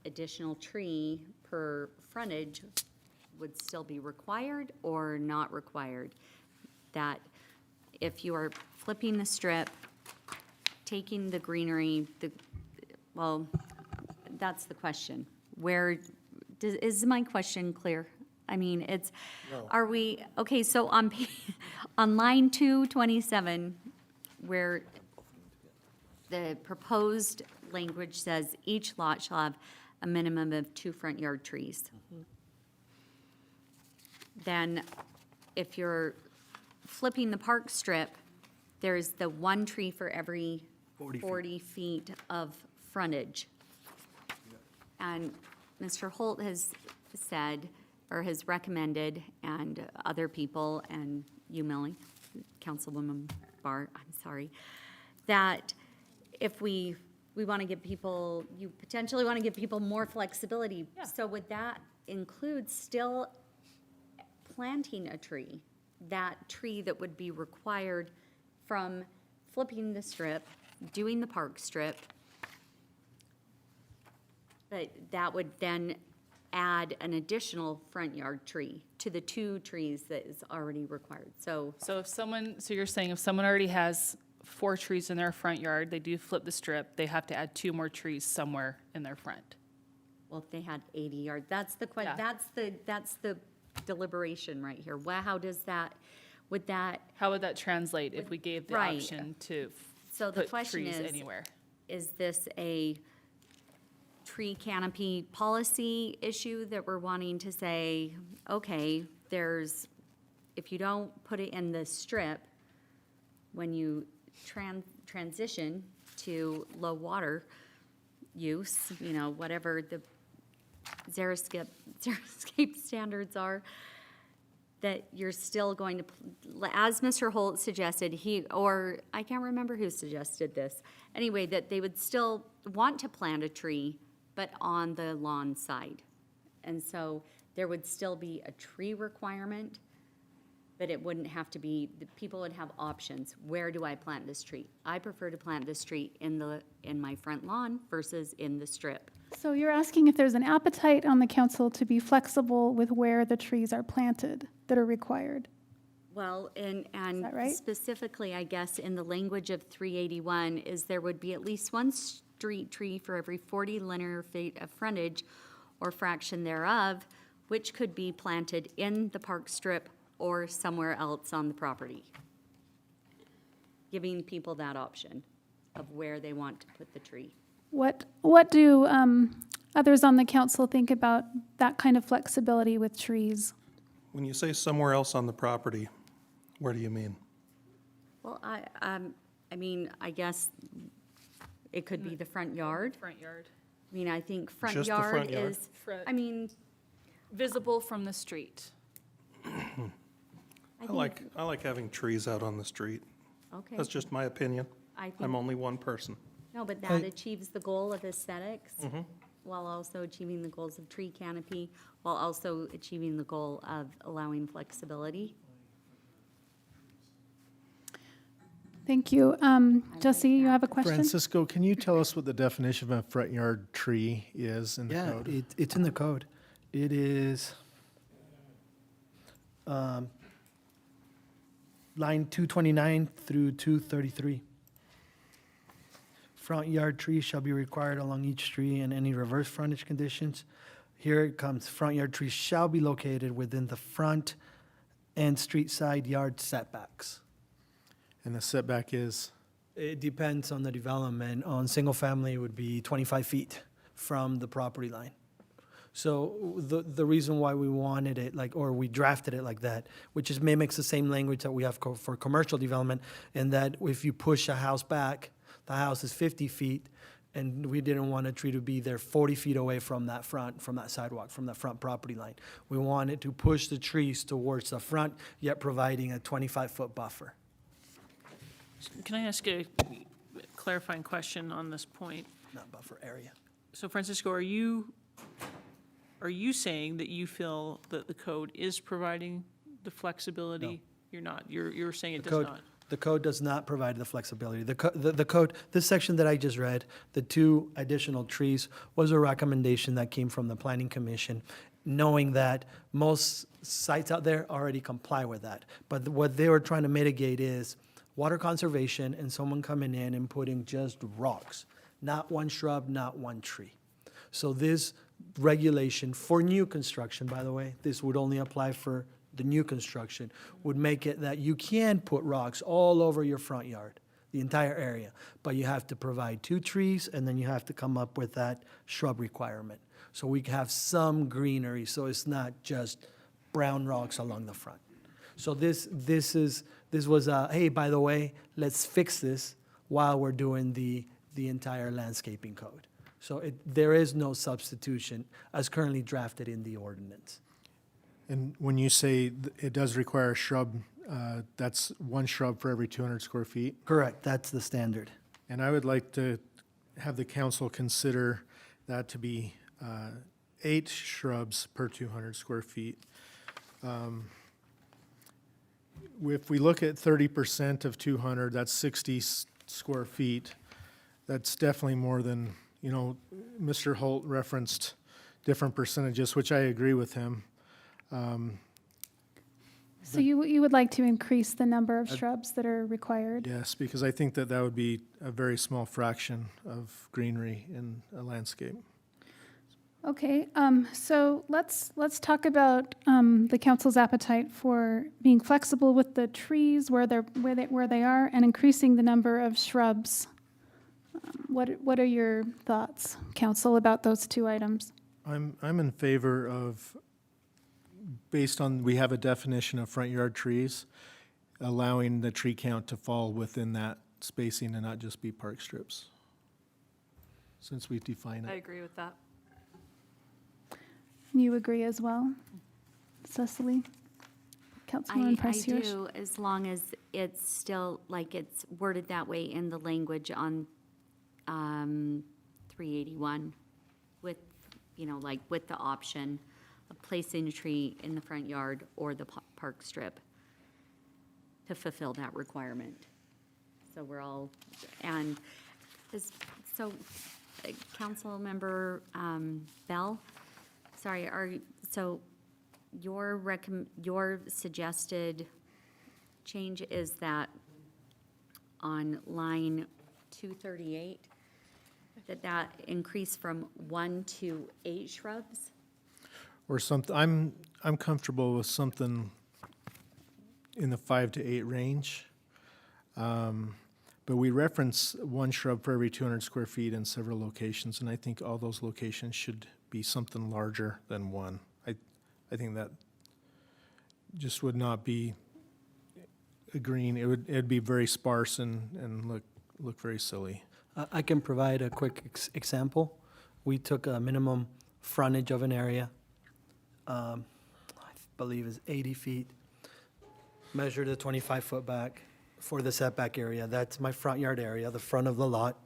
additional tree per frontage would still be required or not required? That if you are flipping the strip, taking the greenery, well, that's the question. Is my question clear? Are we, okay, so on line 227, where the proposed language says each lot shall have a minimum of 2 front yard trees. Then if you're flipping the park strip, there's the 1 tree for every 40 feet of frontage. And Mr. Holt has said, or has recommended, and other people, and you, Millie, Councilwoman Barr, I'm sorry, that if we want to give people, you potentially want to give people more flexibility. Yeah. So would that include still planting a tree? That tree that would be required from flipping the strip, doing the park strip, but that would then add an additional front yard tree to the 2 trees that is already required. So, So you're saying if someone already has 4 trees in their front yard, they do flip the strip, they have to add 2 more trees somewhere in their front? well, if they had 80 yards, that's the Yeah. that's the deliberation right here. How does that, would that, How would that translate if we gave the Right. option to so the put question trees is, anywhere? is this a tree canopy policy issue that we're wanting to say, okay, if you don't put it in the strip, when you transition to low water use, whatever the Xeriscape standards are, that you're still going to, as Mr. Holt suggested, or I can't remember who suggested this, anyway, that they would still want to plant a tree, but on the lawn side. And so there would still be a tree requirement, but it wouldn't have to be, the people would have options. Where do I plant this tree? I prefer to plant this tree in my front lawn versus in the strip. So you're asking if there's an appetite on the council to be flexible with where the trees are planted that are required? Well, and that right? specifically, I guess, in the language of 381, is there would be at least one street tree for every 40 linear feet of frontage or fraction thereof, which could be planted in the park strip or somewhere else on the property. Giving people that option of where they want to put the tree. What do others on the council think about that kind of flexibility with trees? When you say somewhere else on the property, where do you mean? Well, I mean, I guess it could be the front yard. Front yard. I mean, I think front Just the yard front yard? is, Front. I mean, Visible from the street. I like having trees out on the street. okay. That's just my opinion. I think, I'm only one person. no, but that achieves the goal of aesthetics while also achieving the goals of tree canopy, while also achieving the goal of allowing flexibility. Thank you. Jesse, you have a question? Francisco, can you tell us what the definition of a front yard tree is in the Yeah, code? it's in the code. It is line 229 through 233. Front yard trees shall be required along each tree and any reverse frontage conditions. Here it comes, front yard trees shall be located within the front and street side yard setbacks. And the setback is? It depends on the development. On single family, it would be 25 feet from the property line. So the reason why we wanted it or we drafted it like that, which is mimics the same language that we have for commercial development, in that if you push a house back, the house is 50 feet, and we didn't want a tree to be there 40 feet away from that sidewalk, from that front property line. We wanted to push the trees towards the front, yet providing a 25-foot buffer. Can I ask a clarifying question on this point? Not buffer area. So Francisco, are you saying that you feel that the code is providing the flexibility? No. You're not. You're saying it The does code- not. The code does not provide the flexibility. The code, this section that I just read, the 2 additional trees, was a recommendation that came from the Planning Commission, knowing that most sites out there already comply with that. But what they were trying to mitigate is water conservation and someone coming in and putting just rocks, not one shrub, not one tree. So this regulation for new construction, by the way, this would only apply for the new construction, would make it that you can put rocks all over your front yard, the entire area, but you have to provide 2 trees, and then you have to come up with that shrub requirement. So we have some greenery, so it's not just brown rocks along the front. So this was hey, by the way, let's fix this while we're doing the entire landscaping code. So there is no substitution as currently drafted in the ordinance. And when you say it does require shrub that's one shrub for every 200 square feet. Correct, that's the standard. And I would like to have the council consider that to be 8 shrubs per 200 square feet. If we look at 30% of 200, that's 60 square feet. That's definitely more than, Mr. Holt referenced different percentages, which I agree with him. So you would like to increase the number of shrubs that are required? Yes, because I think that would be a very small fraction of greenery in a landscape. Okay, so let's talk about the council's appetite for being flexible with the trees where they are and increasing the number of shrubs. What are your thoughts, council, about those two items? I'm in favor of, based on, we have a definition of front yard trees, allowing the tree count to fall within that spacing and not just be park strips, since we've defined I it. agree with that. You agree as well, Cecily? Councilwoman Price I do, as long as it's still, like it's worded that way in the language on 381 with, like with the option of placing a tree in the front yard or the park strip to fulfill that requirement. So we're all, and Council Member Bell, sorry, so your suggested change is that on line 238, that increase from 1 to 8 shrubs? Or something, I'm comfortable with something in the 5 to 8 range. But we reference 1 shrub for every 200 square feet in several locations, and I think all those locations should be something larger than 1. I think that just would not be a green. It'd be very sparse and look very silly. I can provide a quick example. We took a minimum frontage of an area, I believe is 80 feet, measured a 25-foot back for the setback area. That's my front yard area, the front of the lot.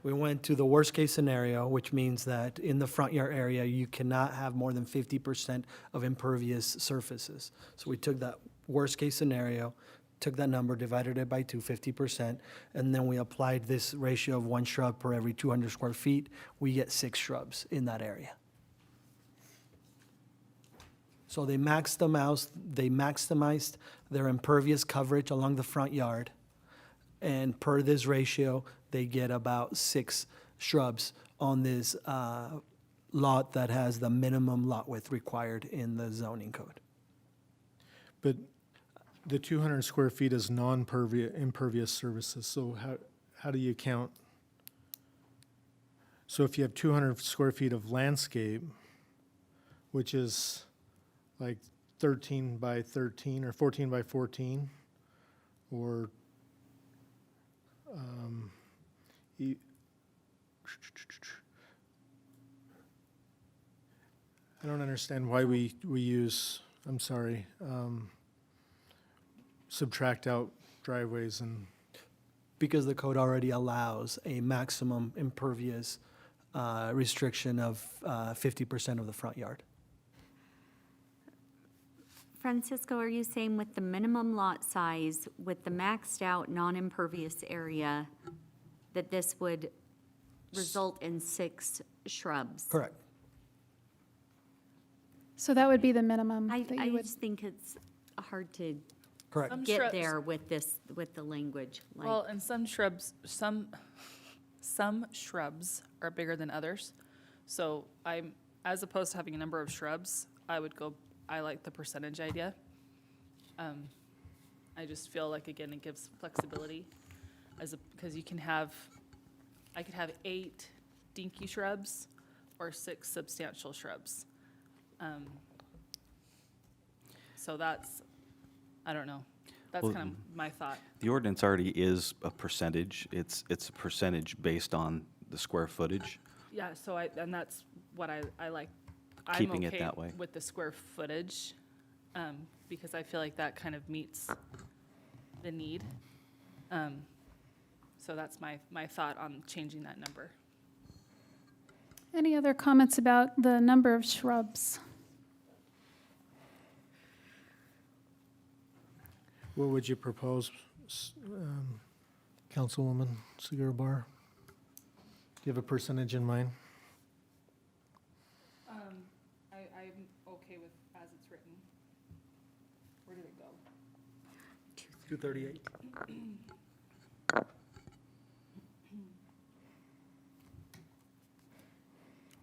We went to the worst-case scenario, which means that in the front yard area, you cannot have more than 50% of impervious surfaces. So we took that worst-case scenario, took that number, divided it by 2, 50%, and then we applied this ratio of 1 shrub per every 200 square feet. We get 6 shrubs in that area. So they maximized their impervious coverage along the front yard, and per this ratio, they get about 6 shrubs on this lot that has the minimum lot width required in the zoning code. But the 200 square feet is impervious surfaces, so how do you count? So if you have 200 square feet of landscape, which is like 13 by 13 or 14 by 14, or I don't understand why we use, I'm sorry, subtract out driveways and. Because the code already allows a maximum impervious restriction of 50% of the front yard. Francisco, are you saying with the minimum lot size, with the maxed out non-impervious area, that this would result in 6 shrubs? Correct. So that would be the minimum I that you would. just think it's hard to Correct. Some get shrubs- there with the language. Like, Well, and some shrubs are bigger than others. So as opposed to having a number of shrubs, I like the percentage idea. I just feel like, again, it gives flexibility because I could have 8 dinky shrubs or 6 substantial shrubs. So I don't know. That's Well, kind of my thought. The ordinance already is a percentage. It's a percentage based on the square footage. Yeah, and that's what I like. Keeping it I'm okay that way. with the square footage, because I feel like that kind of meets the need. So that's my thought on changing that number. Any other comments about the number of shrubs? What would you propose, Councilwoman Segura Bar? Do you have a percentage in mind? I'm okay with as it's written. Where did it go? 238.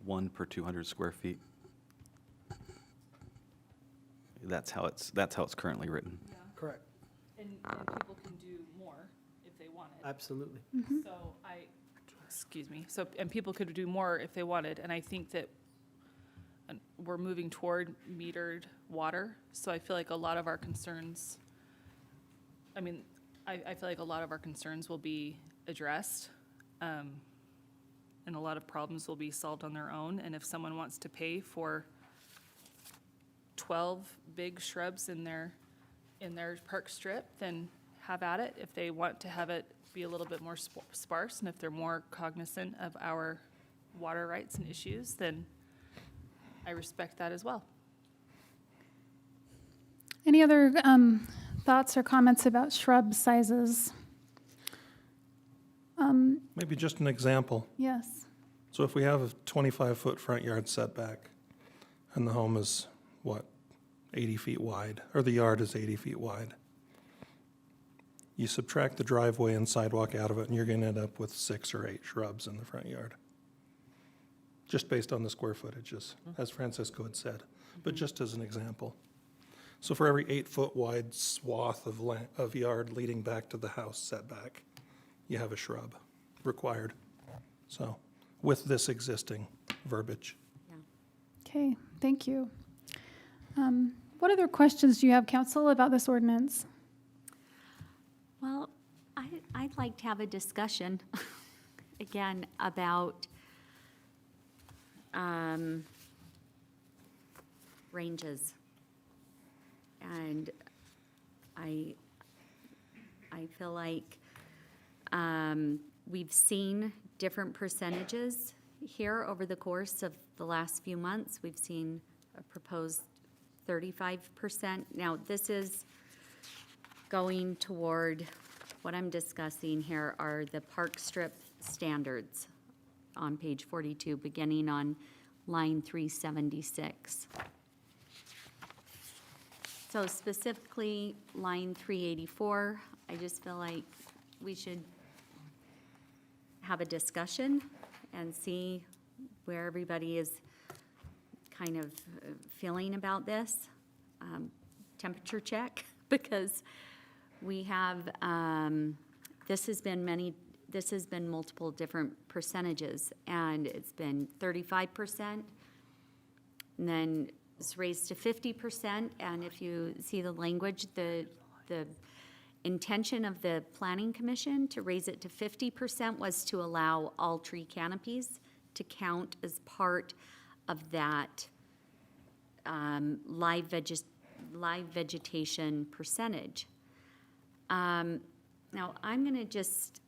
1 per 200 square feet. That's how it's currently written. Correct. And people can do more if they wanted. Absolutely. So excuse me, and people could do more if they wanted, and I think that we're moving toward metered water, so I feel like a lot of our concerns, I feel like a lot of our concerns will be addressed, and a lot of problems will be solved on their own, and if someone wants to pay for 12 big shrubs in their park strip, then have at it. If they want to have it be a little bit more sparse, and if they're more cognizant of our water rights and issues, then I respect that as well. Any other thoughts or comments about shrub sizes? Maybe just an example. Yes. So if we have a 25-foot front yard setback, and the home is, 80 feet wide, or the yard is 80 feet wide. You subtract the driveway and sidewalk out of it, and you're going to end up with 6 or 8 shrubs in the front yard. Just based on the square footages, as Francisco had said, but just as an example. So for every 8-foot wide swath of yard leading back to the house setback, you have a shrub required. So with this existing verbiage. Okay, thank you. What other questions do you have, council, about this ordinance? Well, I'd like to have a discussion, again, about ranges. And I feel like we've seen different percentages here over the course of the last few months. We've seen a proposed 35%. Now, this is going toward, what I'm discussing here are the park strip standards on page 42, beginning on line 376. So specifically, line 384, I just feel like we should have a discussion and see where everybody is kind of feeling about this. Temperature check, because we have, this has been multiple different percentages, and it's been 35%, and then it's raised to 50%, and if you see the language, the intention of the Planning Commission to raise it to 50% was to allow all tree canopies to count as part of that live vegetation percentage. Now, I'm going to just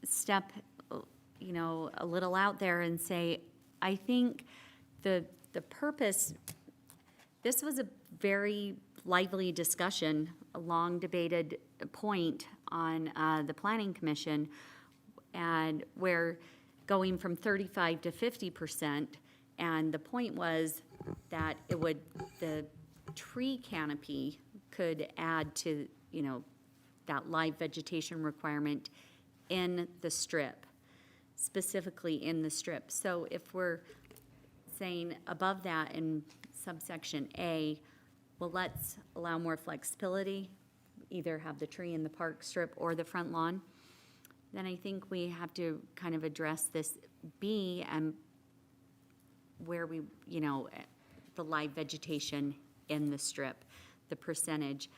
step, a little out there and say, I think the purpose, this was a very lively discussion, a long debated point on the Planning Commission, and we're going from 35 to 50%, and the point was that the tree canopy could add to, that live vegetation requirement in the strip, specifically in the strip. So if we're saying above that in subsection A, well, let's allow more flexibility, either have the tree in the park strip or the front lawn, then I think we have to kind of address this B and where we, the live vegetation in the strip, the percentage.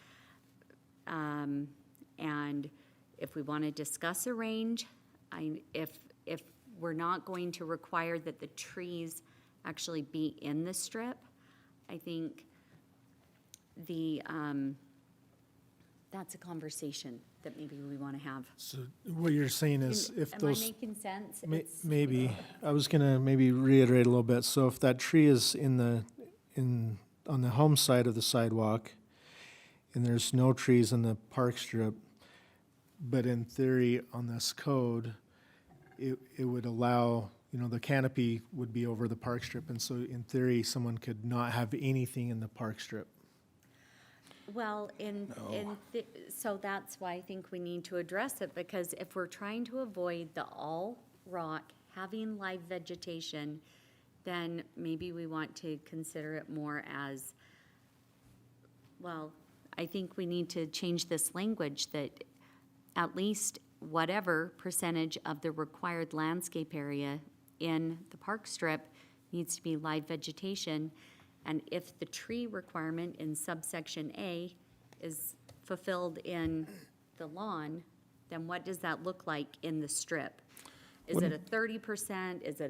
And if we want to discuss a range, if we're not going to require that the trees actually be in the strip, I think that's a conversation that maybe we want to have. So what you're saying is if Am I those, making sense? maybe, I was gonna maybe reiterate a little bit. So if that tree is on the home side of the sidewalk, and there's no trees on the park strip, but in theory, on this code, it would allow, the canopy would be over the park strip, and so in theory, someone could not have anything in the park strip. Well, so that's why I think we need to address it, because if we're trying to avoid the all rock having live vegetation, then maybe we want to consider it more as, well, I think we need to change this language that at least whatever percentage of the required landscape area in the park strip needs to be live vegetation. And if the tree requirement in subsection A is fulfilled in the lawn, then what does that look like in the strip? Is it a 30%? Is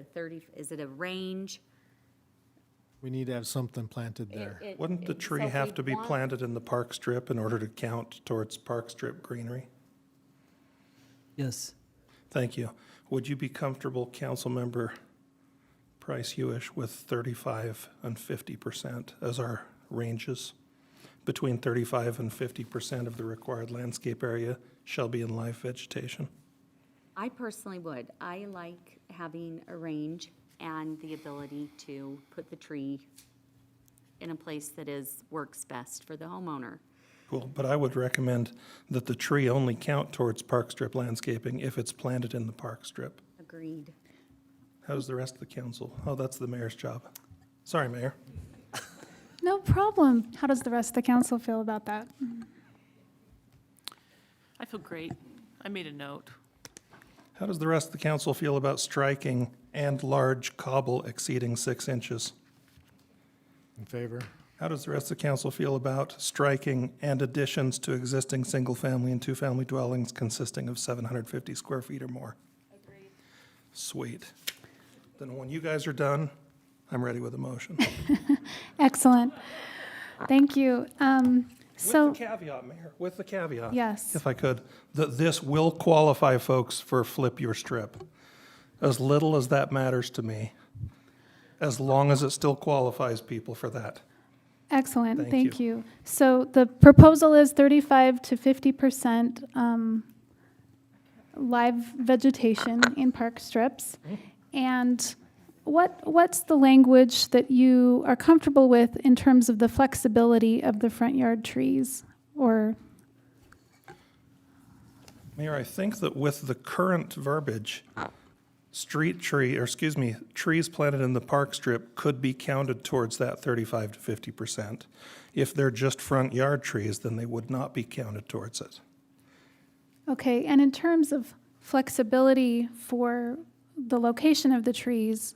it a range? We need to have something planted there. Wouldn't the tree have to be planted in the park strip in order to count towards park strip greenery? Yes. Thank you. Would you be comfortable, Councilmember Price Hewish, with 35 and 50% as our ranges? Between 35 and 50% of the required landscape area shall be in live vegetation? I personally would. I like having a range and the ability to put the tree in a place that works best for the homeowner. Cool, but I would recommend that the tree only count towards park strip landscaping if it's planted in the park strip. Agreed. How does the rest of the council? Oh, that's the mayor's job. Sorry, Mayor. No problem. How does the rest of the council feel about that? I feel great. I made a note. How does the rest of the council feel about striking "and large cobble exceeding 6 inches"? In favor? How does the rest of the council feel about striking "and additions to existing single-family and two-family dwellings consisting of 750 square feet or more"? Agreed. Sweet. Then when you guys are done, I'm ready with a motion. Excellent. Thank you. So, With the caveat, Mayor, with the caveat. Yes. If I could, that this will qualify folks for flip your strip. As little as that matters to me, as long as it still qualifies people for that. excellent. Thank Thank you. So the proposal is 35 to 50% live vegetation in park strips. And what's the language that you are comfortable with in terms of the flexibility of the front yard trees? Or Mayor, I think that with the current verbiage, trees planted in the park strip could be counted towards that 35 to 50%. If they're just front yard trees, then they would not be counted towards it. okay, and in terms of flexibility for the location of the trees,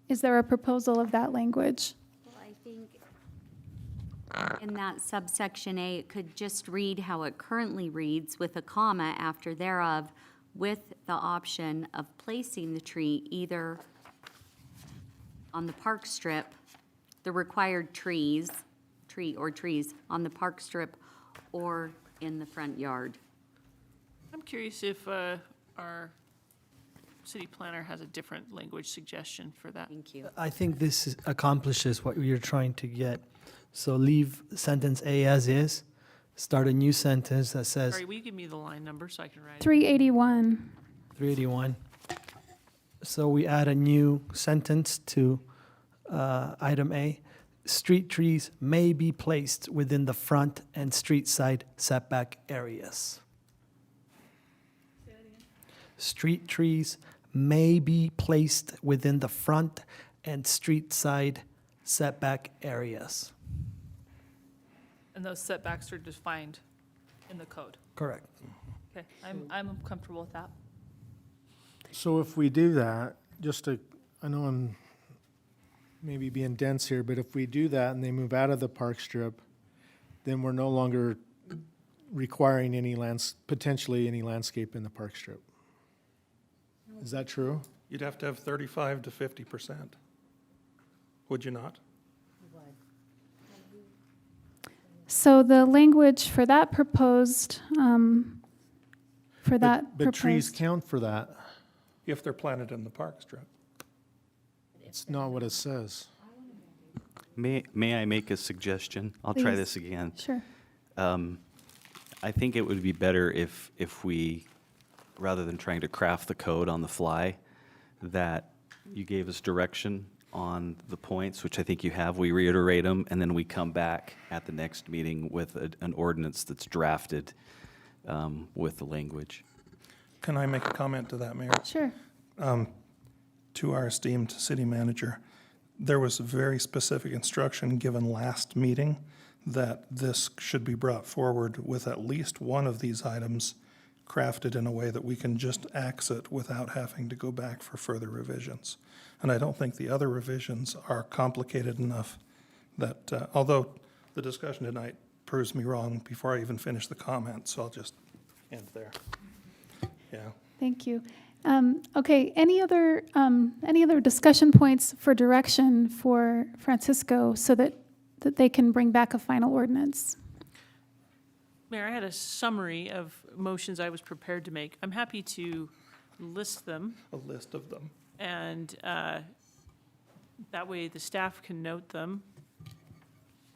is there a proposal of that language? Well, I think in that subsection A, it could just read how it currently reads with a comma after thereof, with the option of placing the tree either on the park strip, the required trees on the park strip, or in the front yard. I'm curious if our city planner has a different language suggestion for that. Thank you. I think accomplishes what you're trying to get. So leave sentence A as is, start a new sentence that says Sorry, will you give me the line number so I can write it? 381. 381. So we add a new sentence to item A. Street trees may be placed within the front and street side setback areas. Street trees may be placed within the front and street side setback areas. And those setbacks are defined in the code. Correct. Okay, I'm comfortable with that. So if we do that, I know I'm maybe being dense here, but if we do that and they move out of the park strip, then we're no longer requiring potentially any landscape in the park strip. Is that true? You'd have to have 35 to 50%. Would you not? So the language for that proposed, But trees proposed- count for that. If they're planted in the park strip. It's not what it says. May I make a suggestion? I'll try Please. this again. Sure. I think it would be better if we, rather than trying to craft the code on the fly, that you gave us direction on the points, which I think you have, we reiterate them, and then we come back at the next meeting with an ordinance that's drafted with the language. Can I make a comment to that, Mayor? Sure. To our esteemed city manager, there was very specific instruction given last meeting that this should be brought forward with at least one of these items crafted in a way that we can just axe it without having to go back for further revisions. And I don't think the other revisions are complicated enough that, although the discussion tonight proves me wrong before I even finish the comment, so I'll just end there. Yeah. Thank you. Okay, any other discussion points for direction for Francisco so that they can bring back a final ordinance? Mayor, I had a summary of motions I was prepared to make. I'm happy to list them, A list of them. and that way the staff can note them,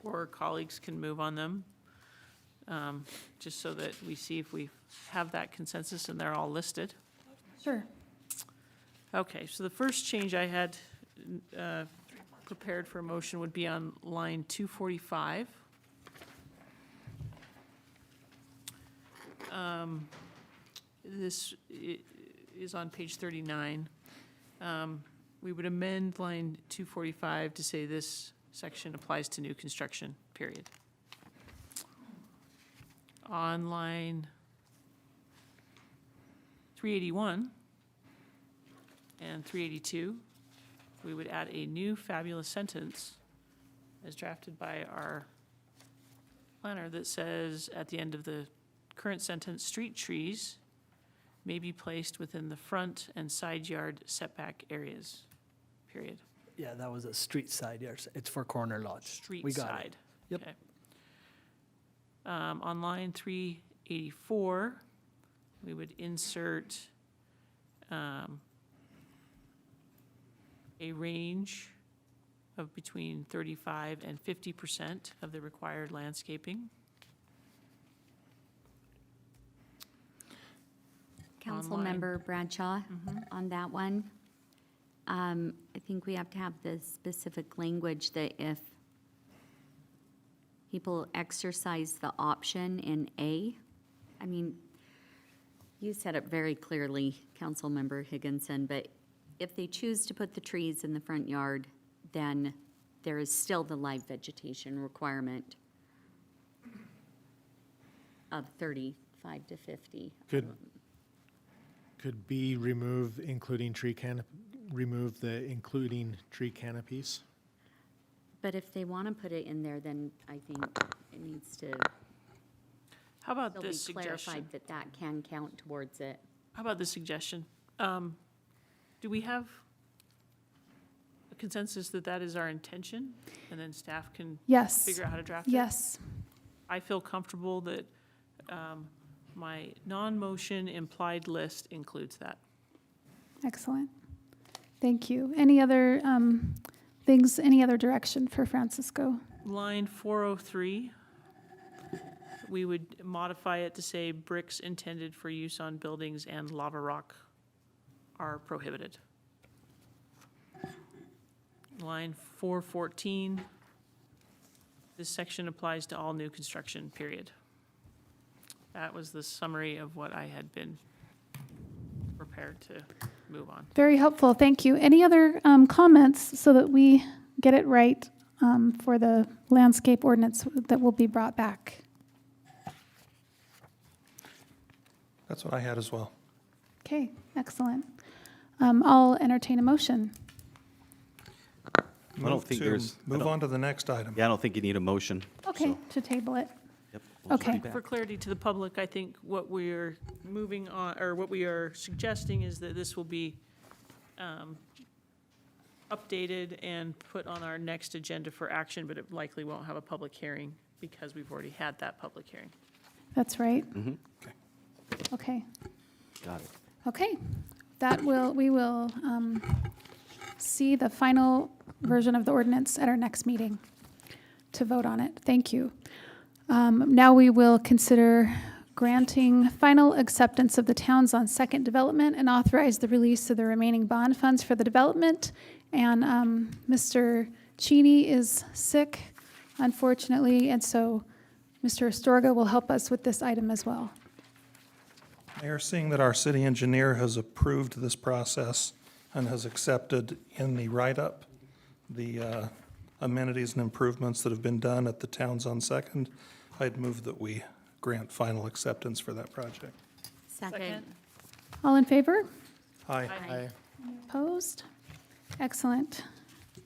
or colleagues can move on them, just so that we see if we have that consensus and they're all listed. Sure. Okay, so the first change I had prepared for a motion would be on line 245. This is on page 39. We would amend line 245 to say this section applies to new construction, period. On line 381 and 382, we would add a new fabulous sentence as drafted by our planner that says at the end of the current sentence, street trees may be placed within the front and side yard setback areas, period. Yeah, that was a street side, yes. It's for corner lots. Street We got it. side. Yep. Okay. On line 384, we would insert a range of between 35 and 50% of the required landscaping. Councilmember Bradshaw, on that one, I think we have to have the specific language that if people exercise the option in A, I mean, you said it very clearly, Councilmember Higginson, but if they choose to put the trees in the front yard, then there is still the live vegetation requirement of 35 to 50. Could B remove the including tree canopies? But if they want to put it in there, then I think it needs to How about still be this suggestion? clarified that that can count towards it. How about this suggestion? Do we have a consensus that that is our intention? And then staff can Yes. figure out how to draft it? Yes. I feel comfortable that my non-motion implied list includes that. Excellent. Thank you. Any other things, any other direction for Francisco? Line 403, we would modify it to say bricks intended for use on buildings and lava rock are prohibited. Line 414, this section applies to all new construction, period. That was the summary of what I had been prepared to move on. Very helpful. Thank you. Any other comments so that we get it right for the landscape ordinance that will be brought back? That's what I had as well. Okay, excellent. I'll entertain a motion. I don't Move think to- there's- I Move don't- on to the next item. Yeah, I don't think you need a motion. Okay, so, to table it. yep, we'll just Okay. be back. For clarity to the public, I think what we're moving on, or what we are suggesting is that this will be updated and put on our next agenda for action, but it likely won't have a public hearing because we've already had that public hearing. That's right. Okay. Got it. Okay, we will see the final version of the ordinance at our next meeting to vote on it. Thank you. Now we will consider granting final acceptance of the Towns on Second development and authorize the release of the remaining bond funds for the development. And Mr. Cheney is sick, unfortunately, and so Mr. Astorga will help us with this item as well. Mayor, seeing that our city engineer has approved this process and has accepted in the write-up the amenities and improvements that have been done at the Towns on Second, I'd move that we grant final acceptance for that project. Second. All in favor? Aye. Aye. Opposed? Excellent.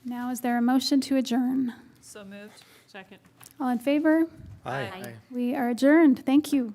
Now is there a motion to adjourn? So moved. Second. All in favor? Aye. We are adjourned. Thank you.